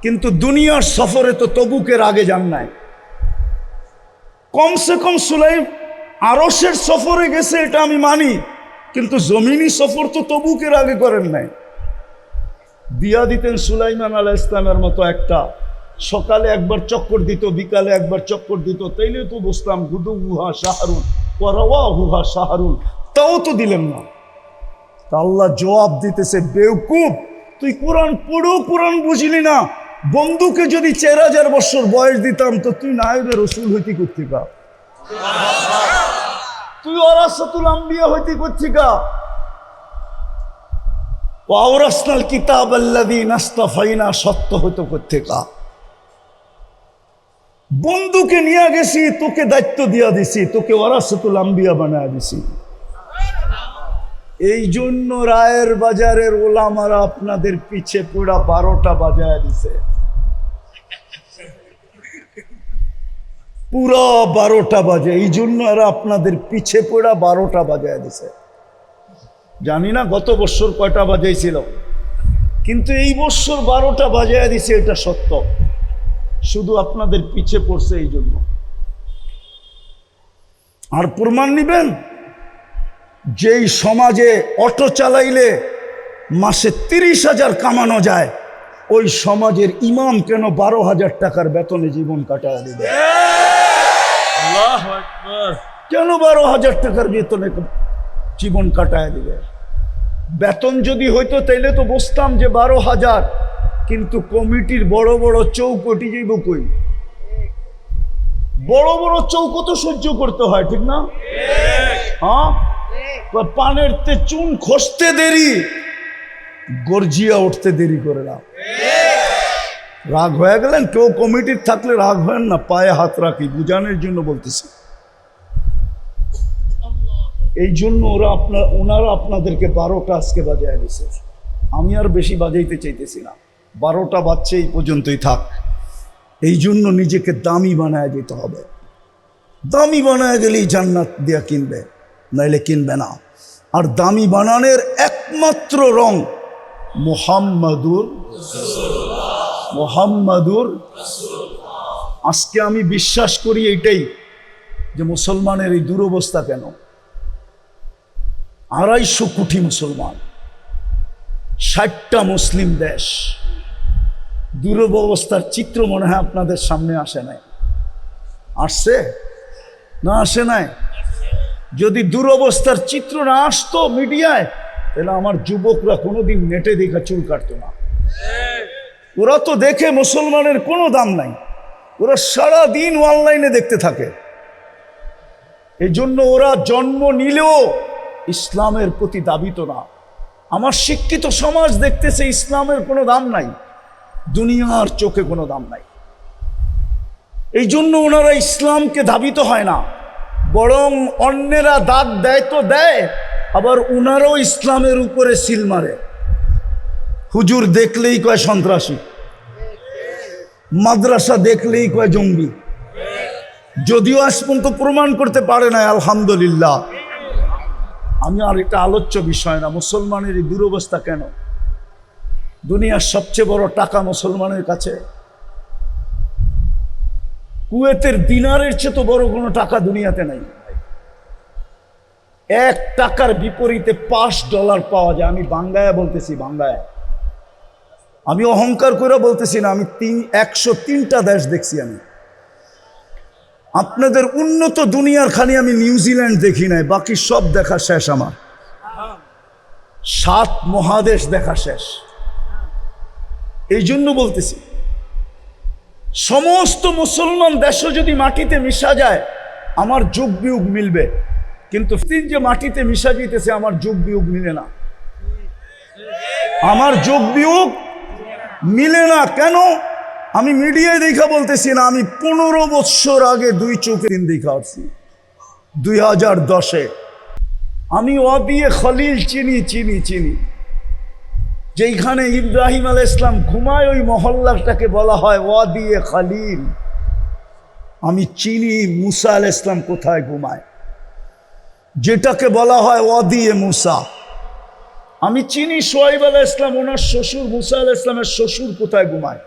কিন্তু দুনিয়ার সফরে তো তবুকের আগে যান নাই। কমসে কম সুলাইম আরশের সফরে গেছে, এটা আমি মানি, কিন্তু জমিনি সফর তো তবুকের আগে করেন নাই। দিয়া দিতেন সুলাইমান আলাইহিস সালামের মতো একটা, সকালে একবার চক্কর দিত, বিকালে একবার চক্কর দিত, তাইলে তো বুঝতাম গুদুহা শাহরুন ওয়া রাওয়াহুহা শাহরুন, তাও তো দিলেন না। তা আল্লাহ জবাব দিতেছে, বেওকুফ, তুই কোরআন পড়ো, কোরআন বুঝলি না। বন্ধুকে যদি 4000 বছর বয়স দিতাম তো তুই নায়েবে রসুল হইতি কোত্থেকা? তুই ওয়ারাসাতুল আম্বিয়া হইতি কোত্থেকা? ওয়াওরাসনাল কিতাব আল্লাযীনা ইসতাফাইনা সত্য হইতো কোত্থেকা? বন্ধুকে নিয়ে গেছি, তোকে দায়িত্ব দিয়া দিছি, তোকে ওয়ারাসাতুল আম্বিয়া বানায় দিছি। এই জন্য রায়ের বাজারের ওলামারা আপনাদের পিছে পুরা 12টা বাজায় দিছে, পুরা 12টা বাজে। এই জন্য এরা আপনাদের পিছে পুরা 12টা বাজায় দিছে। জানি না গত বছর কয়টা বাজাইছিল, কিন্তু এই বছর 12টা বাজায় দিছে, এটা সত্য। শুধু আপনাদের পিছে পড়ছে এই জন্য। আর প্রমাণ নিবেন, যেই সমাজে অটো চালাইলে মাসে 30,000 কামানো যায়, ওই সমাজের ইমাম কেন 12,000 টাকার বেতনে জীবন কাটায় দিবে? কেন 12,000 টাকার বেতনে জীবন কাটায় দিবে? বেতন যদি হইতো তাইলে তো বুঝতাম যে 12,000, কিন্তু কমিটির বড় বড় চৌকটি যাইব কই? বড় বড় চৌকো তো সহ্য করতে হয়, ঠিক না? হ্যাঁ, পানের তে চুন খসতে দেরি, গর্জিয়া উঠতে দেরি করে না। রাগ হয়ে গেলেন? কেউ কমিটির থাকলে রাগ হয় না, পায়ে হাত রাখি, বুঝানোর জন্য বলতেছি। এই জন্য ওনারা আপনাদেরকে 12টা আজকে বাজায় দিছে। আমি আর বেশি বাজাইতে চাইতেছি না, 12টা বাজছে, এই পর্যন্তই থাক। এই জন্য নিজেকে দামি বানায় যেতে হবে। দামি বানায় গেলেই জান্নাত দিয়া কিনবে, নাইলে কিনবে না। আর দামি বানানোর একমাত্র রং মুহাম্মাদুর। আজকে আমি বিশ্বাস করি এইটাই, যে মুসলমানের এই দুরবস্থা কেন। 250 কোটি মুসলমান, 60টা মুসলিম দেশ, দুরবস্থার চিত্র মনে হয় আপনাদের সামনে আসে নাই? আসছে না আসে নাই? যদি দুরবস্থার চিত্র না আসতো মিডিয়ায়, তাহলে আমার যুবকরা কোনোদিন নেটে দেখা চুল কাটতো না। ওরা তো দেখে মুসলমানের কোনো দাম নাই, ওরা সারা দিন অনলাইনে দেখতে থাকে। এই জন্য ওরা জন্ম নিলেও ইসলামের প্রতি দাবিত না। আমার শিক্ষিত সমাজ দেখতেছে ইসলামের কোনো দাম নাই, দুনিয়ার চোখে কোনো দাম নাই। এই জন্য ওনারা ইসলামকে ধাবিত হয় না, বরং অন্যেরা দাঁত দেয় তো দেয়, আবার ওনারাও ইসলামের উপরে সিল মারে। হুজুর দেখলেই কয় সন্ত্রাসী, মাদ্রাসা দেখলেই কয় জঙ্গি, যদিও আজ পর্যন্ত প্রমাণ করতে পারে না। আলহামদুলিল্লাহ, আমি আর এটা আলোচ্য বিষয় না। মুসলমানের এই দুরবস্থা কেন? দুনিয়ার সবচেয়ে বড় টাকা মুসলমানের কাছে। কুয়েতের দিনারের চেয়ে তো বড় কোনো টাকা দুনিয়াতে নাই। 1 টাকার বিপরীতে $5 পাওয়া যায়। আমি বাংলায় বলতেছি, বাংলায়। আমি অহংকার করে বলতেছি না, আমি 103টা দেশ দেখছি। আমি আপনাদের উন্নত দুনিয়ার খালি আমি নিউজিল্যান্ড দেখি নাই, বাকি সব দেখা শেষ আমার। 7 মহাদেশ দেখা শেষ। এই জন্য বলতেছি, সমস্ত মুসলমান দেশও যদি মাটিতে মিশা যায়, আমার যুগ বিয়োগ মিলবে। কিন্তু যে মাটিতে মিশা যেতেছে, আমার যুগ বিয়োগ মিলে না। আমার যুগ বিয়োগ মিলে না কেন? আমি মিডিয়ায় দেখা বলতেছি না, আমি 15 বছর আগে 2 চোখে দিন দেখা আসছি। 2010-এ আমি ওয়াদিয়ে খলিল চিনি চিনি চিনি, যেইখানে ইব্রাহিম আলাইহিস সালাম ঘুমায় ওই মহল্লাটাকে বলা হয় ওয়াদিয়ে খলিল। আমি চিনি মুসা আলাইহিস সালাম কোথায় ঘুমায়, যেটাকে বলা হয় ওয়াদিয়ে মুসা। আমি চিনি শুআয়ব আলাইহিস সালাম ওনার শ্বশুর মুসা আলাইহিস সালামের শ্বশুর কোথায় ঘুমায়।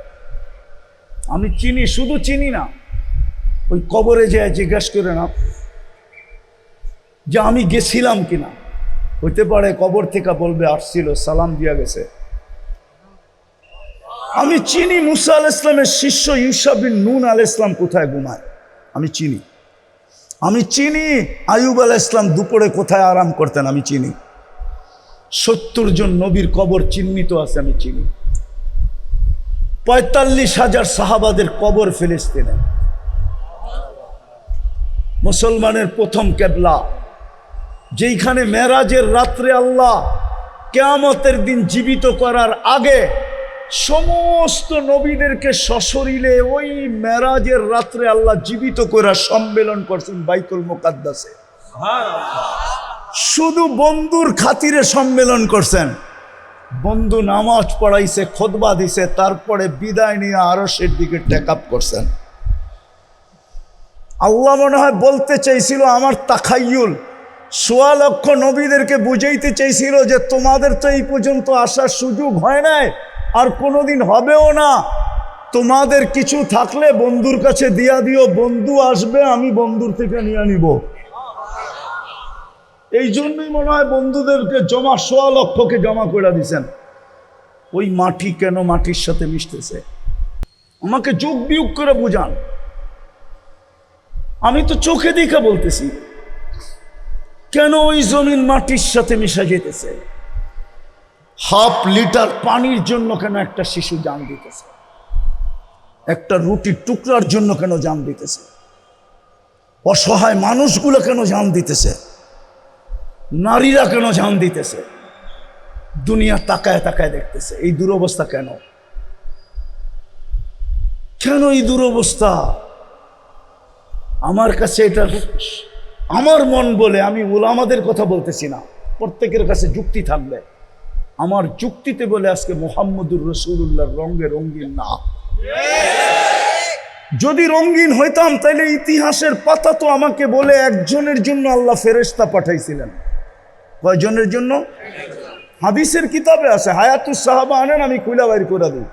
আমি চিনি, শুধু চিনি না, ওই কবরে যেয়ে জিজ্ঞাসা করে না যে আমি গেছিলাম কিনা। হইতে পারে কবর থেকে বলবে আসছিল, সালাম দিয়া গেছে। আমি চিনি মুসা আলাইহিস সালামের শিষ্য ইউশা বিন নুন আলাইহিস সালাম কোথায় ঘুমায়, আমি চিনি। আমি চিনি আইয়ুব আলাইহিস সালাম দুপুরে কোথায় আরাম করতেন, আমি চিনি। 70 জন নবীর কবর চিহ্নিত আছে, আমি চিনি। 45,000 সাহাবাদের কবর ফিলিস্তিনে। মুসলমানের প্রথম কেবলা, যেইখানে মেরাজের রাত্রে আল্লাহ কিয়ামতের দিন জীবিত করার আগে সমস্ত নবীদেরকে সশরীরে ওই মেরাজের রাত্রে আল্লাহ জীবিত করার সম্মেলন করছেন বাইতুল মুকাদ্দাসে। শুধু বন্ধুর খাতিরে সম্মেলন করছেন। বন্ধু নামাজ পড়াইছে, খুতবা দিছে, তারপরে বিদায় নিয়ে আরশের দিকে টেক আপ করছেন। আল্লাহ মনে হয় বলতে চাইছিল, আমার তাখাইয়ুল 1.25 লক্ষ নবীদেরকে বুঝাইতে চাইছিল যে তোমাদের তো এই পর্যন্ত আসার সুযোগ হয় নাই, আর কোনোদিন হবেও না। তোমাদের কিছু থাকলে বন্ধুর কাছে দিয়া দিও, বন্ধু আসবে, আমি বন্ধুর থেকে নিয়ে নিব। এই জন্যই মনে হয় বন্ধুদেরকে 1.25 লক্ষকে জমা করে দিছেন। ওই মাটি কেন মাটির সাথে মিশতেছে, আমাকে যোগ বিয়োগ করে বুঝান। আমি তো চোখে দেখে বলতেছি, কেন ওই জমিন মাটির সাথে মিশে যেতেছে? 1/2 লিটার পানির জন্য কেন একটা শিশু জান দিতেছে? একটা রুটির টুকরার জন্য কেন জান দিতেছে? অসহায় মানুষগুলো কেন জান দিতেছে? নারীরা কেন জান দিতেছে? দুনিয়া তাকায় তাকায় দেখতেছে। এই দুরবস্থা কেন? কেন এই দুরবস্থা? আমার কাছে এটা আমার মন বলে, আমি উলামাদের কথা বলতেছি না, প্রত্যেকের কাছে যুক্তি থাকবে। আমার যুক্তিতে বলে আজকে মুহাম্মদুর রাসূলুল্লাহর রঙে রঙিন না। যদি রঙিন হইতাম তাহলে ইতিহাসের পাতা তো আমাকে বলে একজনের জন্য আল্লাহ ফেরেশতা পাঠাইছিলেন। কয়জনের জন্য? হাদিসের কিতাবে আছে, হায়াতুস সাহাবা আনেন, আমি খুলে বাইর করে দিই।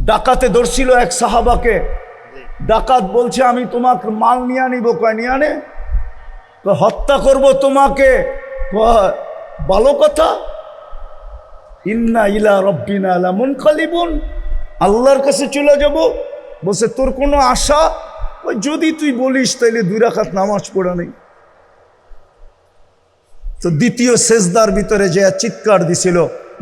ডাকাতে ধরছিল এক সাহাবাকে। ডাকাত বলছে আমি তোমাকে মাল নিয়ে নিব। কয় নিয়ে আনে? হত্যা করব তোমাকে। ভালো কথা। ইন্না ইলা রব্বিনা লামুনকালিবুন, আল্লাহর কাছে চলে যাব। বলছে তোর কোনো আশা? যদি তুই বলিস তাইলে 2 রাকাত নামাজ পড়া নেই। তো দ্বিতীয় সেজদার ভিতরে যে চিৎকার দিছিল,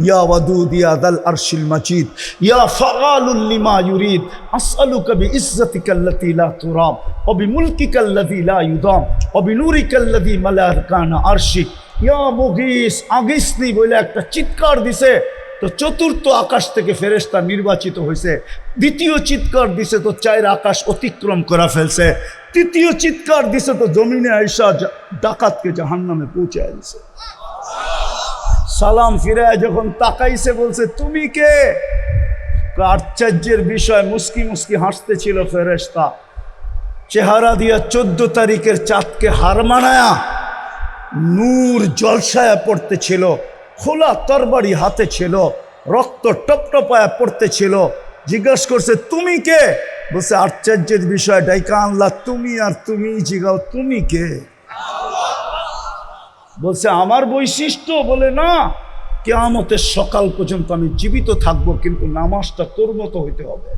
ইয়া ওয়াদুদ ইয়া দাল আরশিল মাজিদ ইয়া ফাআলুল লিমা ইউরিদ আসআলুকা বিইজ্জাতিকাল্লাতী লা তুরাম ওয়া বিমুলকিকাল্লাযী লা ইউদাম ওয়া বিনুরিকাল্লাযী মালা আরকানা আরশিক ইয়া মুগীস আগিসনি বলে একটা চিৎকার দিছে। তো চতুর্থ আকাশ থেকে ফেরেশতা নির্বাচিত হয়েছে। দ্বিতীয় চিৎকার দিছে তো 4 আকাশ অতিক্রম করে ফেলছে। তৃতীয় চিৎকার দিছে তো জমিনে আইসা ডাকাতকে জাহান্নামে পৌঁছায় দিছে। সালাম ফিরায় যখন তাকাইছে বলছে তুমি কে? আশ্চর্যের বিষয়, মুস্কি মুস্কি হাসতেছিল ফেরেশতা। চেহারা দিয়া 14 তারিখের চাঁদকে হার মানায়া নূর জলসায়া পড়তেছিল, খোলা তরবারি হাতে ছিল, রক্ত টপটপায়া পড়তেছিল। জিজ্ঞাসা করছে তুমি কে? বলছে আশ্চর্যের বিষয়, ডাইকা আনলা তুমি, আর তুমি জিগাও তুমি কে? বলছে আমার বৈশিষ্ট্য? বলে না, কিয়ামতের সকাল পর্যন্ত আমি জীবিত থাকবো, কিন্তু নামাজটা তোর মতো হইতে হবে।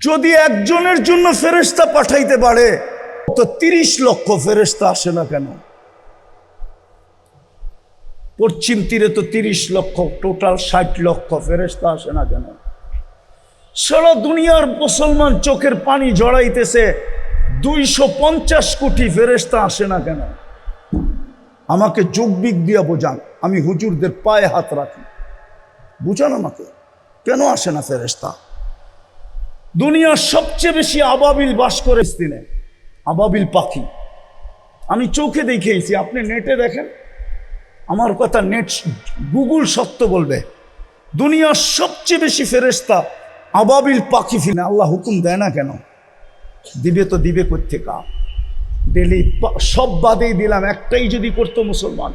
যদি একজনের জন্য ফেরেশতা পাঠাইতে পারে তো 30 লক্ষ ফেরেশতা আসে না কেন? পশ্চিম তীরে তো 30 লক্ষ, টোটাল 60 লক্ষ ফেরেশতা আসে না কেন? সারা দুনিয়ার মুসলমান চোখের পানি জড়াইতেছে, 250 কোটি ফেরেশতা আসে না কেন? আমাকে যোগবিক দিয়া বোঝান, আমি হুজুরদের পায়ে হাত রাখি, বুঝান আমাকে কেন আসে না ফেরেশতা? দুনিয়ার সবচেয়ে বেশি আবাবিল বাস করে ফিলিস্তিনে। আবাবিল পাখি, আমি চোখে দেখেছি, আপনি নেটে দেখেন, আমার কথা নেট গুগল সত্য বলবে। দুনিয়ার সবচেয়ে বেশি ফেরেশতা আবাবিল পাখি ফিরে। আল্লাহ হুকুম দেয় না কেন? দিবে তো দিবে কোত্থেকা? ডেলি সব বাদেই দিলাম, একটাই যদি করতো মুসলমান,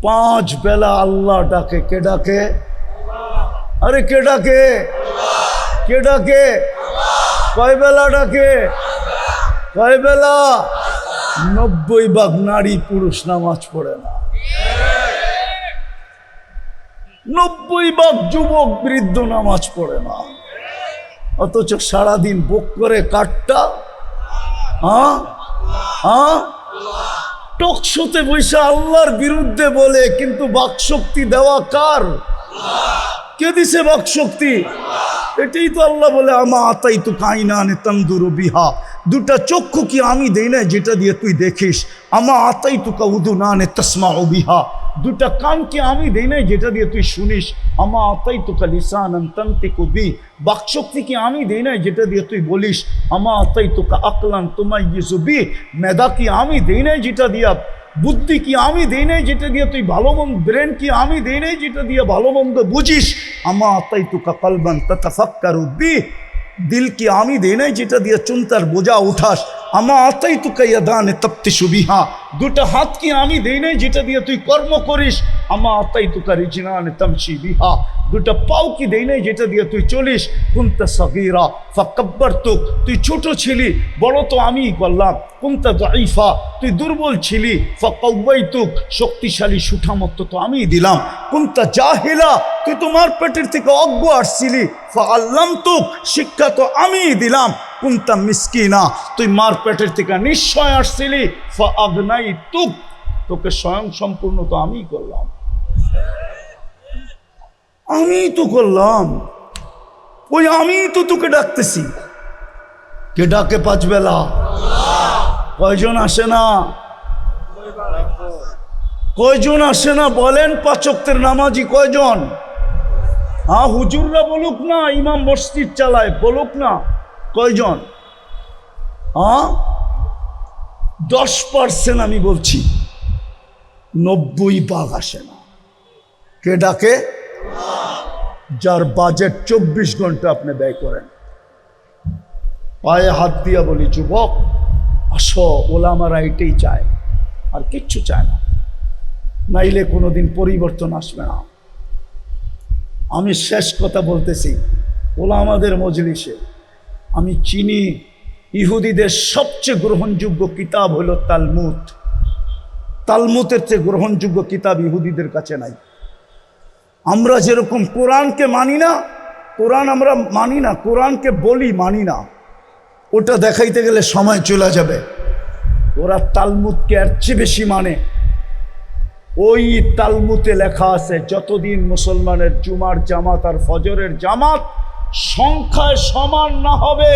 5 বেলা আল্লাহ ডাকে। কে ডাকে? আরে কে ডাকে? কে ডাকে? কয় বেলা ডাকে? কয় বেলা? 90 ভাগ নারী পুরুষ নামাজ পড়ে না, 90 ভাগ যুবক বৃদ্ধ নামাজ পড়ে না, অথচ সারাদিন বুক করে কাটটা টক শোতে বসে আল্লাহর বিরুদ্ধে বলে, কিন্তু বাকশক্তি দেওয়া কার? কে দিছে বাকশক্তি? এটাই তো আল্লাহ বলে, আমা আতাই তু কাইনানে তন্দুরু বিহা, দুটা চক্ষু কি আমি দেই না যেটা দিয়ে তুই দেখিস? আমা আতাই তু কাউদুনানে তাসমাউ বিহা, দুটা কান কি আমি দেই না যেটা দিয়ে তুই শুনিস? আমা আতাই তু লিসানান তানতিকু বি, বাকশক্তি কি আমি দেই না যেটা দিয়ে তুই বলিস? আমা আতাই তু আকলান তুমাইয়িজু বি, মেধা কি আমি দেই না যেটা দিয়া, বুদ্ধি কি আমি দেই নাই যেটা দিয়ে তুই ভালো মন্দ, ব্রেন কি আমি দেই নাই যেটা দিয়ে ভালো মন্দ বুঝিস? আমা আতাইতুকা কলবান তাতাফাক্কারু বি, দিল কি আমি দেই নাই যেটা দিয়ে চিন্তার বোঝা উঠাস? আমা আতাইতুকা ইয়াদানে তাবতিশু বিহা, দুটা হাত কি আমি দেই নাই যেটা দিয়ে তুই কর্ম করিস? আমা আতাইতুকা রিজলানে তামশি বিহা, দুটা পাও কি দেই নাই যেটা দিয়ে তুই চলিস? কুনতা সাগীরা ফাকাব্বারতুক, তুই ছোট ছিলি, বড় তো আমিই করলাম। কুনতা দাঈফা, তুই দুর্বল ছিলি, ফাকাওয়াইতুক, শক্তিশালী সুঠামত্ব তো আমিই দিলাম। কুনতা জাহিলা, তুই তোমার পেটের থেকে অজ্ঞ আসছিলি, ফাআল্লামতুক, শিক্ষা তো আমিই দিলাম। কুনতা মিসকিনা, তুই মার পেটের থেকে নিশ্চয় আসছিলি, ফাআগনাইতুক, তোকে স্বয়ং সম্পূর্ণ তো আমিই করলাম, আমি তো করলাম, ওই আমি তো তোকে ডাকতেছি। কে ডাকে 5 বেলা? কয়জন আসে না? কয়জন আসে না বলেন? 5 ওয়াক্তের নামাজি কয়জন? হ্যাঁ, হুজুররা বলুক না, ইমাম মসজিদ চালায়, বলুক না কয়জন? হ্যাঁ, 10% আমি বলছি, 90 ভাগ আসে না। কে ডাকে? যার বাজেট 24 ঘন্টা আপনি ব্যয় করেন। পায়ে হাত দিয়া বলি, যুবক আসো, ওলামারা এটাই চায়, আর কিচ্ছু চায় না, নাইলে কোনোদিন পরিবর্তন আসবে না। আমি শেষ কথা বলতেছি, ওলামাদের মজলিসে আমি চিনি ইহুদিদের সবচেয়ে গ্রহণযোগ্য কিতাব হলো তালমুদ। তালমুদের চেয়ে গ্রহণযোগ্য কিতাব ইহুদিদের কাছে নাই। আমরা যেরকম কোরআনকে মানি না, কোরআন আমরা মানি না, কোরআনকে বলি মানি না, ওটা দেখাইতে গেলে সময় চলে যাবে। ওরা তালমুদকে এর চেয়ে বেশি মানে। ওই তালমুদে লেখা আছে, যতদিন মুসলমানের জুমার জামাত আর ফজরের জামাত সংখ্যায় সমান না হবে,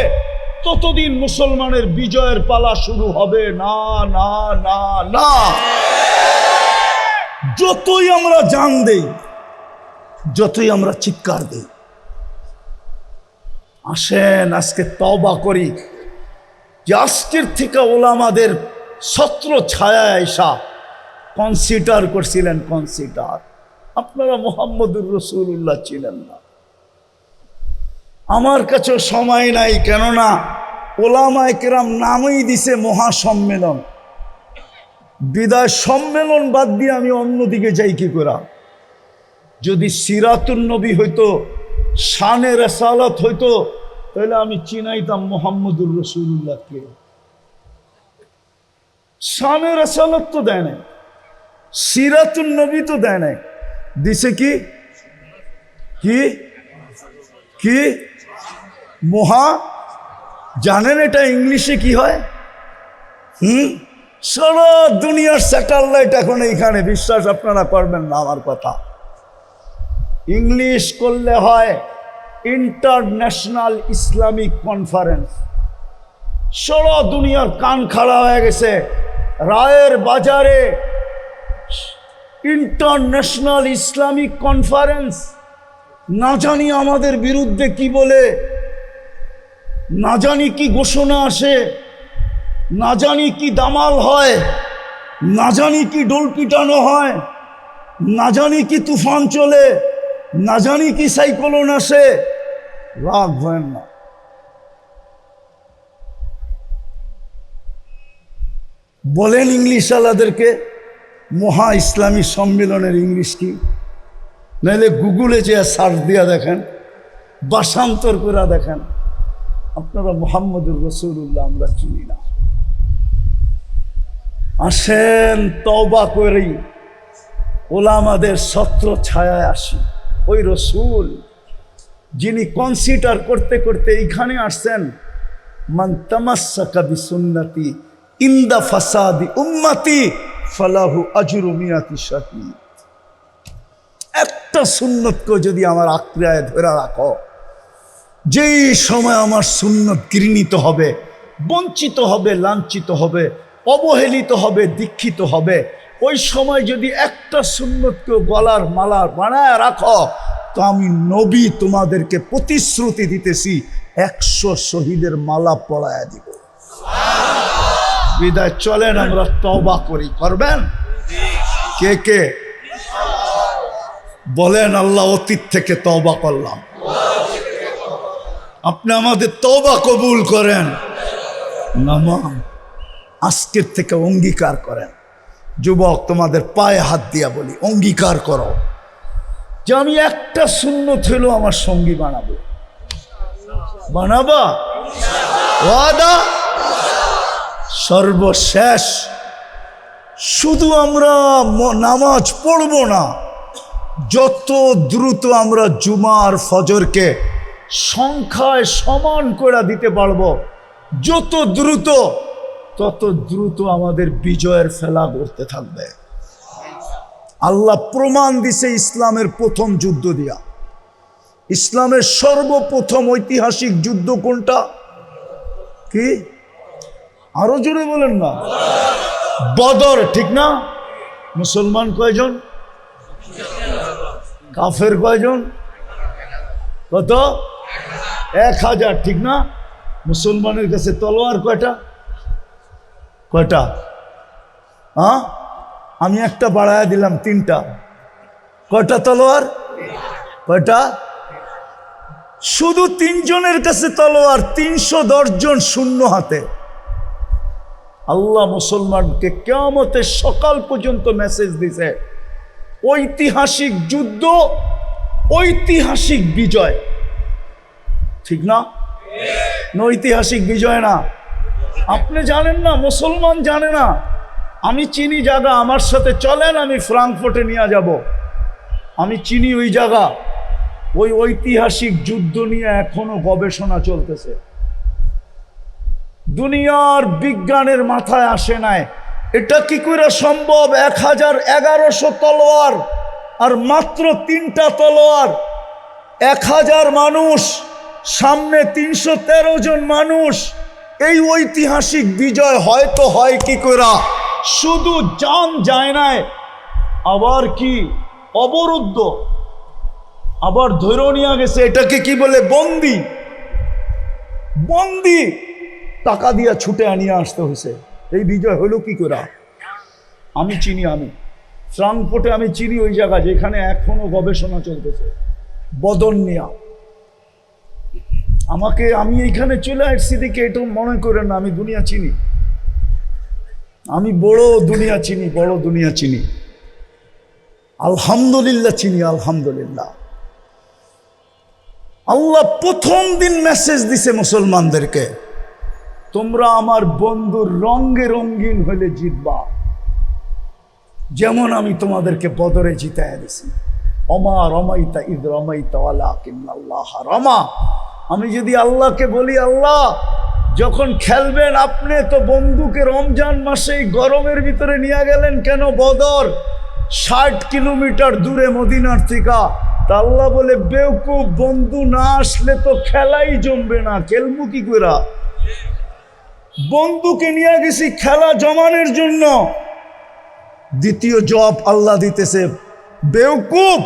ততদিন মুসলমানের বিজয়ের পালা শুরু হবে না, না, না, না। যতই আমরা জান দেই, যতই আমরা চিৎকার দেই, আসেন আজকে তওবা করি যে আজকের থেকে ওলামাদের ছত্র ছায়া এসা কনসিডার করছিলেন, কনসিডার। আপনারা মুহাম্মদুর রাসূলুল্লাহ ছিলেন না। আমার কাছেও সময় নাই, কেননা ওলামায়ে কেরাম নামই দিছে মহাসম্মেলন। বিদায় সম্মেলন বাদ দিয়ে আমি অন্যদিকে যাই কি করা? যদি সিরাতুন নবী হইতো, শানে রাসালাত হইতো, তাহলে আমি চিনাইতাম মুহাম্মদুর রাসূলুল্লাহকে। শানে রাসালাত তো দেয় নাই, সিরাতুন নবী তো দেয় নাই, দিছে কি? কি কি মহা, জানেন এটা ইংলিশে কি হয়? সারা দুনিয়ার স্যাটেলাইট এখন এইখানে, বিশ্বাস আপনারা করবেন না আমার কথা। ইংলিশ করলে হয় ইন্টারন্যাশনাল ইসলামিক কনফারেন্স। সারা দুনিয়ার কান খাড়া হয়ে গেছে। রায়ের বাজারে ইন্টারন্যাশনাল ইসলামিক কনফারেন্স, না জানি আমাদের বিরুদ্ধে কি বলে, না জানি কি ঘোষণা আসে। না জানি কি দামাল হয়, না জানি কি ডোল পিটানো হয়, না জানি কি তুফান চলে, না জানি কি সাইক্লোন আসে। রাগ হয় না। বলেন ইংলিশ আলাদেরকে মহা ইসলামী সম্মেলনের ইংলিশ কি, নাহলে গুগলে যে সার্চ দিয়া দেখেন, ভাষান্তর করে দেখেন। আপনারা মুহাম্মদুর রাসূলুল্লাহ আমরা চিনি না। আসেন তওবা করি, ওলামাদের ছত্র ছায়ায় আসি। ওই রসুল যিনি কনসিডার করতে করতে এইখানে আসছেন, মান তামাসসাকা বিসুন্নতি ইনদা ফাসাদি উম্মতি ফালাহু আজরু মিয়াতি শাহীদ। একটা সুন্নতকে যদি আমার আঁকড়ায় ধরে রাখো, যেই সময় আমার সুন্নত ঘৃণিত হবে, বঞ্চিত হবে, লাঞ্ছিত হবে, অবহেলিত হবে, দীক্ষিত হবে, ওই সময় যদি একটা সুন্নতকে গলার মালা বানায় রাখো, তো আমি নবী তোমাদেরকে প্রতিশ্রুতি দিতেছি 100 শহীদের মালা পরায়া দিব। বিদায় চলেন আমরা তওবা করি। করবেন কে কে? বলেন আল্লাহ অতীত থেকে তওবা করলাম, আপনি আমাদের তওবা কবুল করেন। নামাম আজকের থেকে অঙ্গীকার করেন। যুবক তোমাদের পায়ে হাত দিয়া বলি, অঙ্গীকার করো যে আমি একটা সুন্নত হলো আমার সঙ্গী বানাবো। বানাবা? ওয়াদা? সর্বশেষ শুধু আমরা নামাজ পড়বো না, যত দ্রুত আমরা জুমার ফজরকে সংখ্যায় সমান করে দিতে পারবো, যত দ্রুত তত দ্রুত আমাদের বিজয়ের ফেলা করতে থাকবে। আল্লাহ প্রমাণ দিছে ইসলামের প্রথম যুদ্ধ দিয়া। ইসলামের সর্বপ্রথম ঐতিহাসিক যুদ্ধ কোনটা? কি? আরো জোরে বলেন না। বদর, ঠিক না? মুসলমান কয়জন? কাফের কয়জন? কত? 1000, ঠিক না? মুসলমানের কাছে তলোয়ার কয়টা? কয়টা? হ্যাঁ, আমি একটা বাড়ায়া দিলাম 3টা। কয়টা তলোয়ার? কয়টা? শুধু 3 জনের কাছে তলোয়ার, 310 জন শূন্য হাতে। আল্লাহ মুসলমানকে কিয়ামতের সকাল পর্যন্ত মেসেজ দিছে, ঐতিহাসিক যুদ্ধ, ঐতিহাসিক বিজয়। ঠিক না? ঐতিহাসিক বিজয় না? আপনি জানেন না, মুসলমান জানে না। আমি চিনি জায়গা, আমার সাথে চলেন, আমি ফ্রাঙ্কফুর্টে নিয়ে যাব। আমি চিনি ওই জায়গা। ওই ঐতিহাসিক যুদ্ধ নিয়ে এখনো গবেষণা চলতেছে। দুনিয়ার বিজ্ঞানের মাথায় আসে নাই এটা কি করে সম্ভব। 1100 তলোয়ার আর মাত্র 3টা তলোয়ার, 1000 মানুষ, সামনে 313 জন মানুষ। এই ঐতিহাসিক বিজয় হয়তো হয় কি করে? শুধু জান যায় নাই, আবার কি অবরুদ্ধ, আবার ধরে নিয়ে গেছে। এটাকে কি বলে? বন্দি। বন্দি টাকা দিয়া ছুটে আনিয়ে আসতে হয়েছে। এই বিজয় হলো কি করে? আমি চিনি, আমি ফ্রাঙ্কফুর্টে আমি চিনি ওই জায়গা যেখানে এখনো গবেষণা চলতেছে বদর নিয়া। আমি এইখানে চলে আসছি দেখে এটা মনে করেন না আমি দুনিয়া চিনি। আমি বড় দুনিয়া চিনি, বড় দুনিয়া চিনি, আলহামদুলিল্লাহ চিনি, আলহামদুলিল্লাহ। আল্লাহ প্রথম দিন মেসেজ দিছে মুসলমানদেরকে, তোমরা আমার বন্ধুর রঙে রঙিন হলে জিতবা, যেমন আমি তোমাদেরকে বদরে জিতায় দিছি। অমা রমাইতা ইদ রমাইতা ওয়ালাকিন্নাল্লাহ রমা। আমি যদি আল্লাহকে বলি, আল্লাহ যখন খেলবেন আপনি তো বন্ধুকে রমজান মাসে গরমের ভিতরে নিয়ে গেলেন কেন বদর, 60 কিলোমিটার দূরে মদিনার থেকে। তা আল্লাহ বলে, বেওকুফ, বন্ধু না আসলে তো খেলাই জমবে না, খেলবো কি করে? বন্ধুকে নিয়ে গেছি খেলা জমানোর জন্য। দ্বিতীয় জবাব আল্লাহ দিতেছে, বেওকুফ,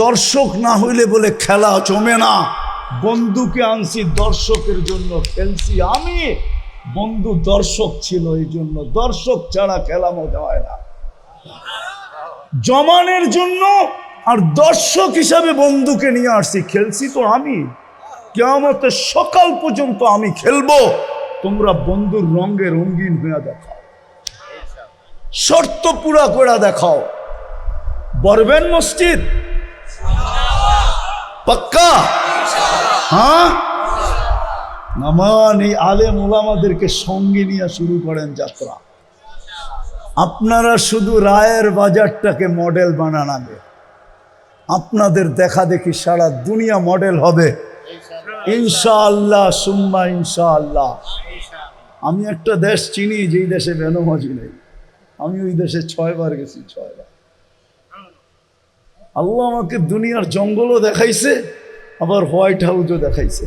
দর্শক না হইলে বলে খেলা জমে না। বন্ধুকে আনছি দর্শকের জন্য, খেলছি আমি। বন্ধু দর্শক ছিল, এই জন্য দর্শক ছাড়া খেলা মজা হয় না। জমানের জন্য আর দর্শক হিসাবে বন্ধুকে নিয়ে আসছি, খেলছি তো আমি, কিয়ামতের সকাল পর্যন্ত আমি খেলবো, তোমরা বন্ধুর রঙে রঙিন হয়ে দেখাও, শর্ত পুরা করে দেখাও। বরবেন মসজিদ পাক্কা? হ্যাঁ, নামান এই আলেম ওলামাদেরকে সঙ্গে নিয়ে শুরু করেন যাত্রা। আপনারা শুধু রায়ের বাজারটাকে মডেল বানানাবে, আপনাদের দেখা দেখি সারা দুনিয়া মডেল হবে ইনশাআল্লাহ, সুম্মা ইনশাআল্লাহ। আমি একটা দেশ চিনি যেই দেশে বেনামাজি নেই, আমি ওই দেশে 6 বার গেছি, 6 বার। আল্লাহ আমাকে দুনিয়ার জঙ্গলও দেখাইছে, আবার হোয়াইট হাউসও দেখাইছে,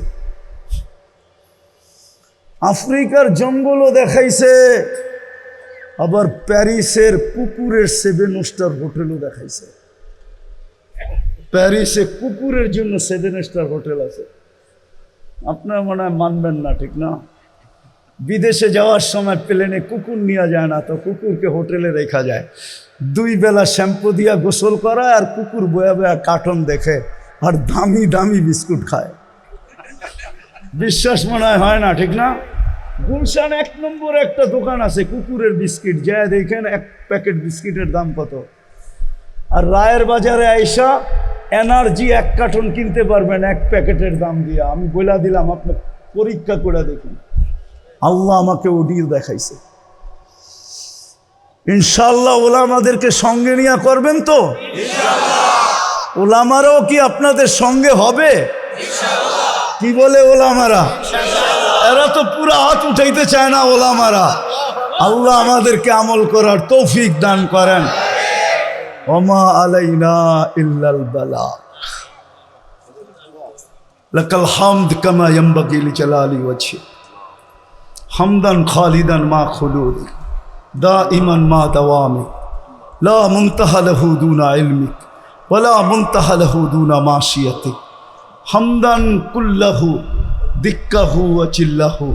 আফ্রিকার জঙ্গলও দেখাইছে, আবার প্যারিসের কুকুরের 7 স্টার হোটেলও দেখাইছে। প্যারিসে কুকুরের জন্য 7 স্টার হোটেল আছে, আপনার মনে হয় মানবেন না, ঠিক না? বিদেশে যাওয়ার সময় প্লেনে কুকুর নেওয়া যায় না, তো কুকুরকে হোটেলে রেখা যায়, 2 বেলা শ্যাম্পু দিয়া গোসল করা, আর কুকুর বয়া বয়া কার্টুন দেখে আর দামি দামি বিস্কুট খায়। বিশ্বাস মনে হয় না, ঠিক না? গুলশান 1 নম্বরে একটা দোকান আছে কুকুরের বিস্কিট, যা দেখেন 1 প্যাকেট বিস্কিটের দাম কত। আর রায়ের বাজারে আইসা এনার্জি 1 কার্টন কিনতে পারবেন 1 প্যাকেটের দাম দিয়ে। আমি বলে দিলাম, আপনি পরীক্ষা করে দেখুন। আল্লাহ আমাকে ওডিও দেখাইছে। ইনশাআল্লাহ ওলামাদেরকে সঙ্গে নিয়ে করবেন তো? ওলামারাও কি আপনাদের সঙ্গে হবে? কি বলে ওলামারা? এরা তো পুরো হাত উঠাইতে চায় না ওলামারা। আল্লাহ আমাদেরকে আমল করার তৌফিক দান করেন। ওমা আলাইনা ইল্লাল বালাগ। লাকাল হামদ কামা ইয়ানবাগি লিজালালি ওয়াজহি হামদান খালিদান মা খুলুদি দাইমান মা দাওয়ামি লা মুনতাহা লাহু দুনা ইলমিক ওয়ালা মুনতাহা লাহু দুনা মাশিয়াতিক হামদান কুল্লাহু দিক্কাহু ওয়া চিল্লাহু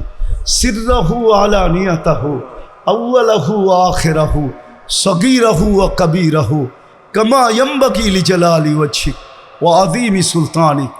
সিররাহু আলানিয়াতাহু আউয়ালাহু ওয়া আখিরাহু সগীরাহু ওয়া কবীরাহু কামা ইয়ানবাগি লিজালালি ওয়াজহি ওয়া আযীমি সুলতানিক।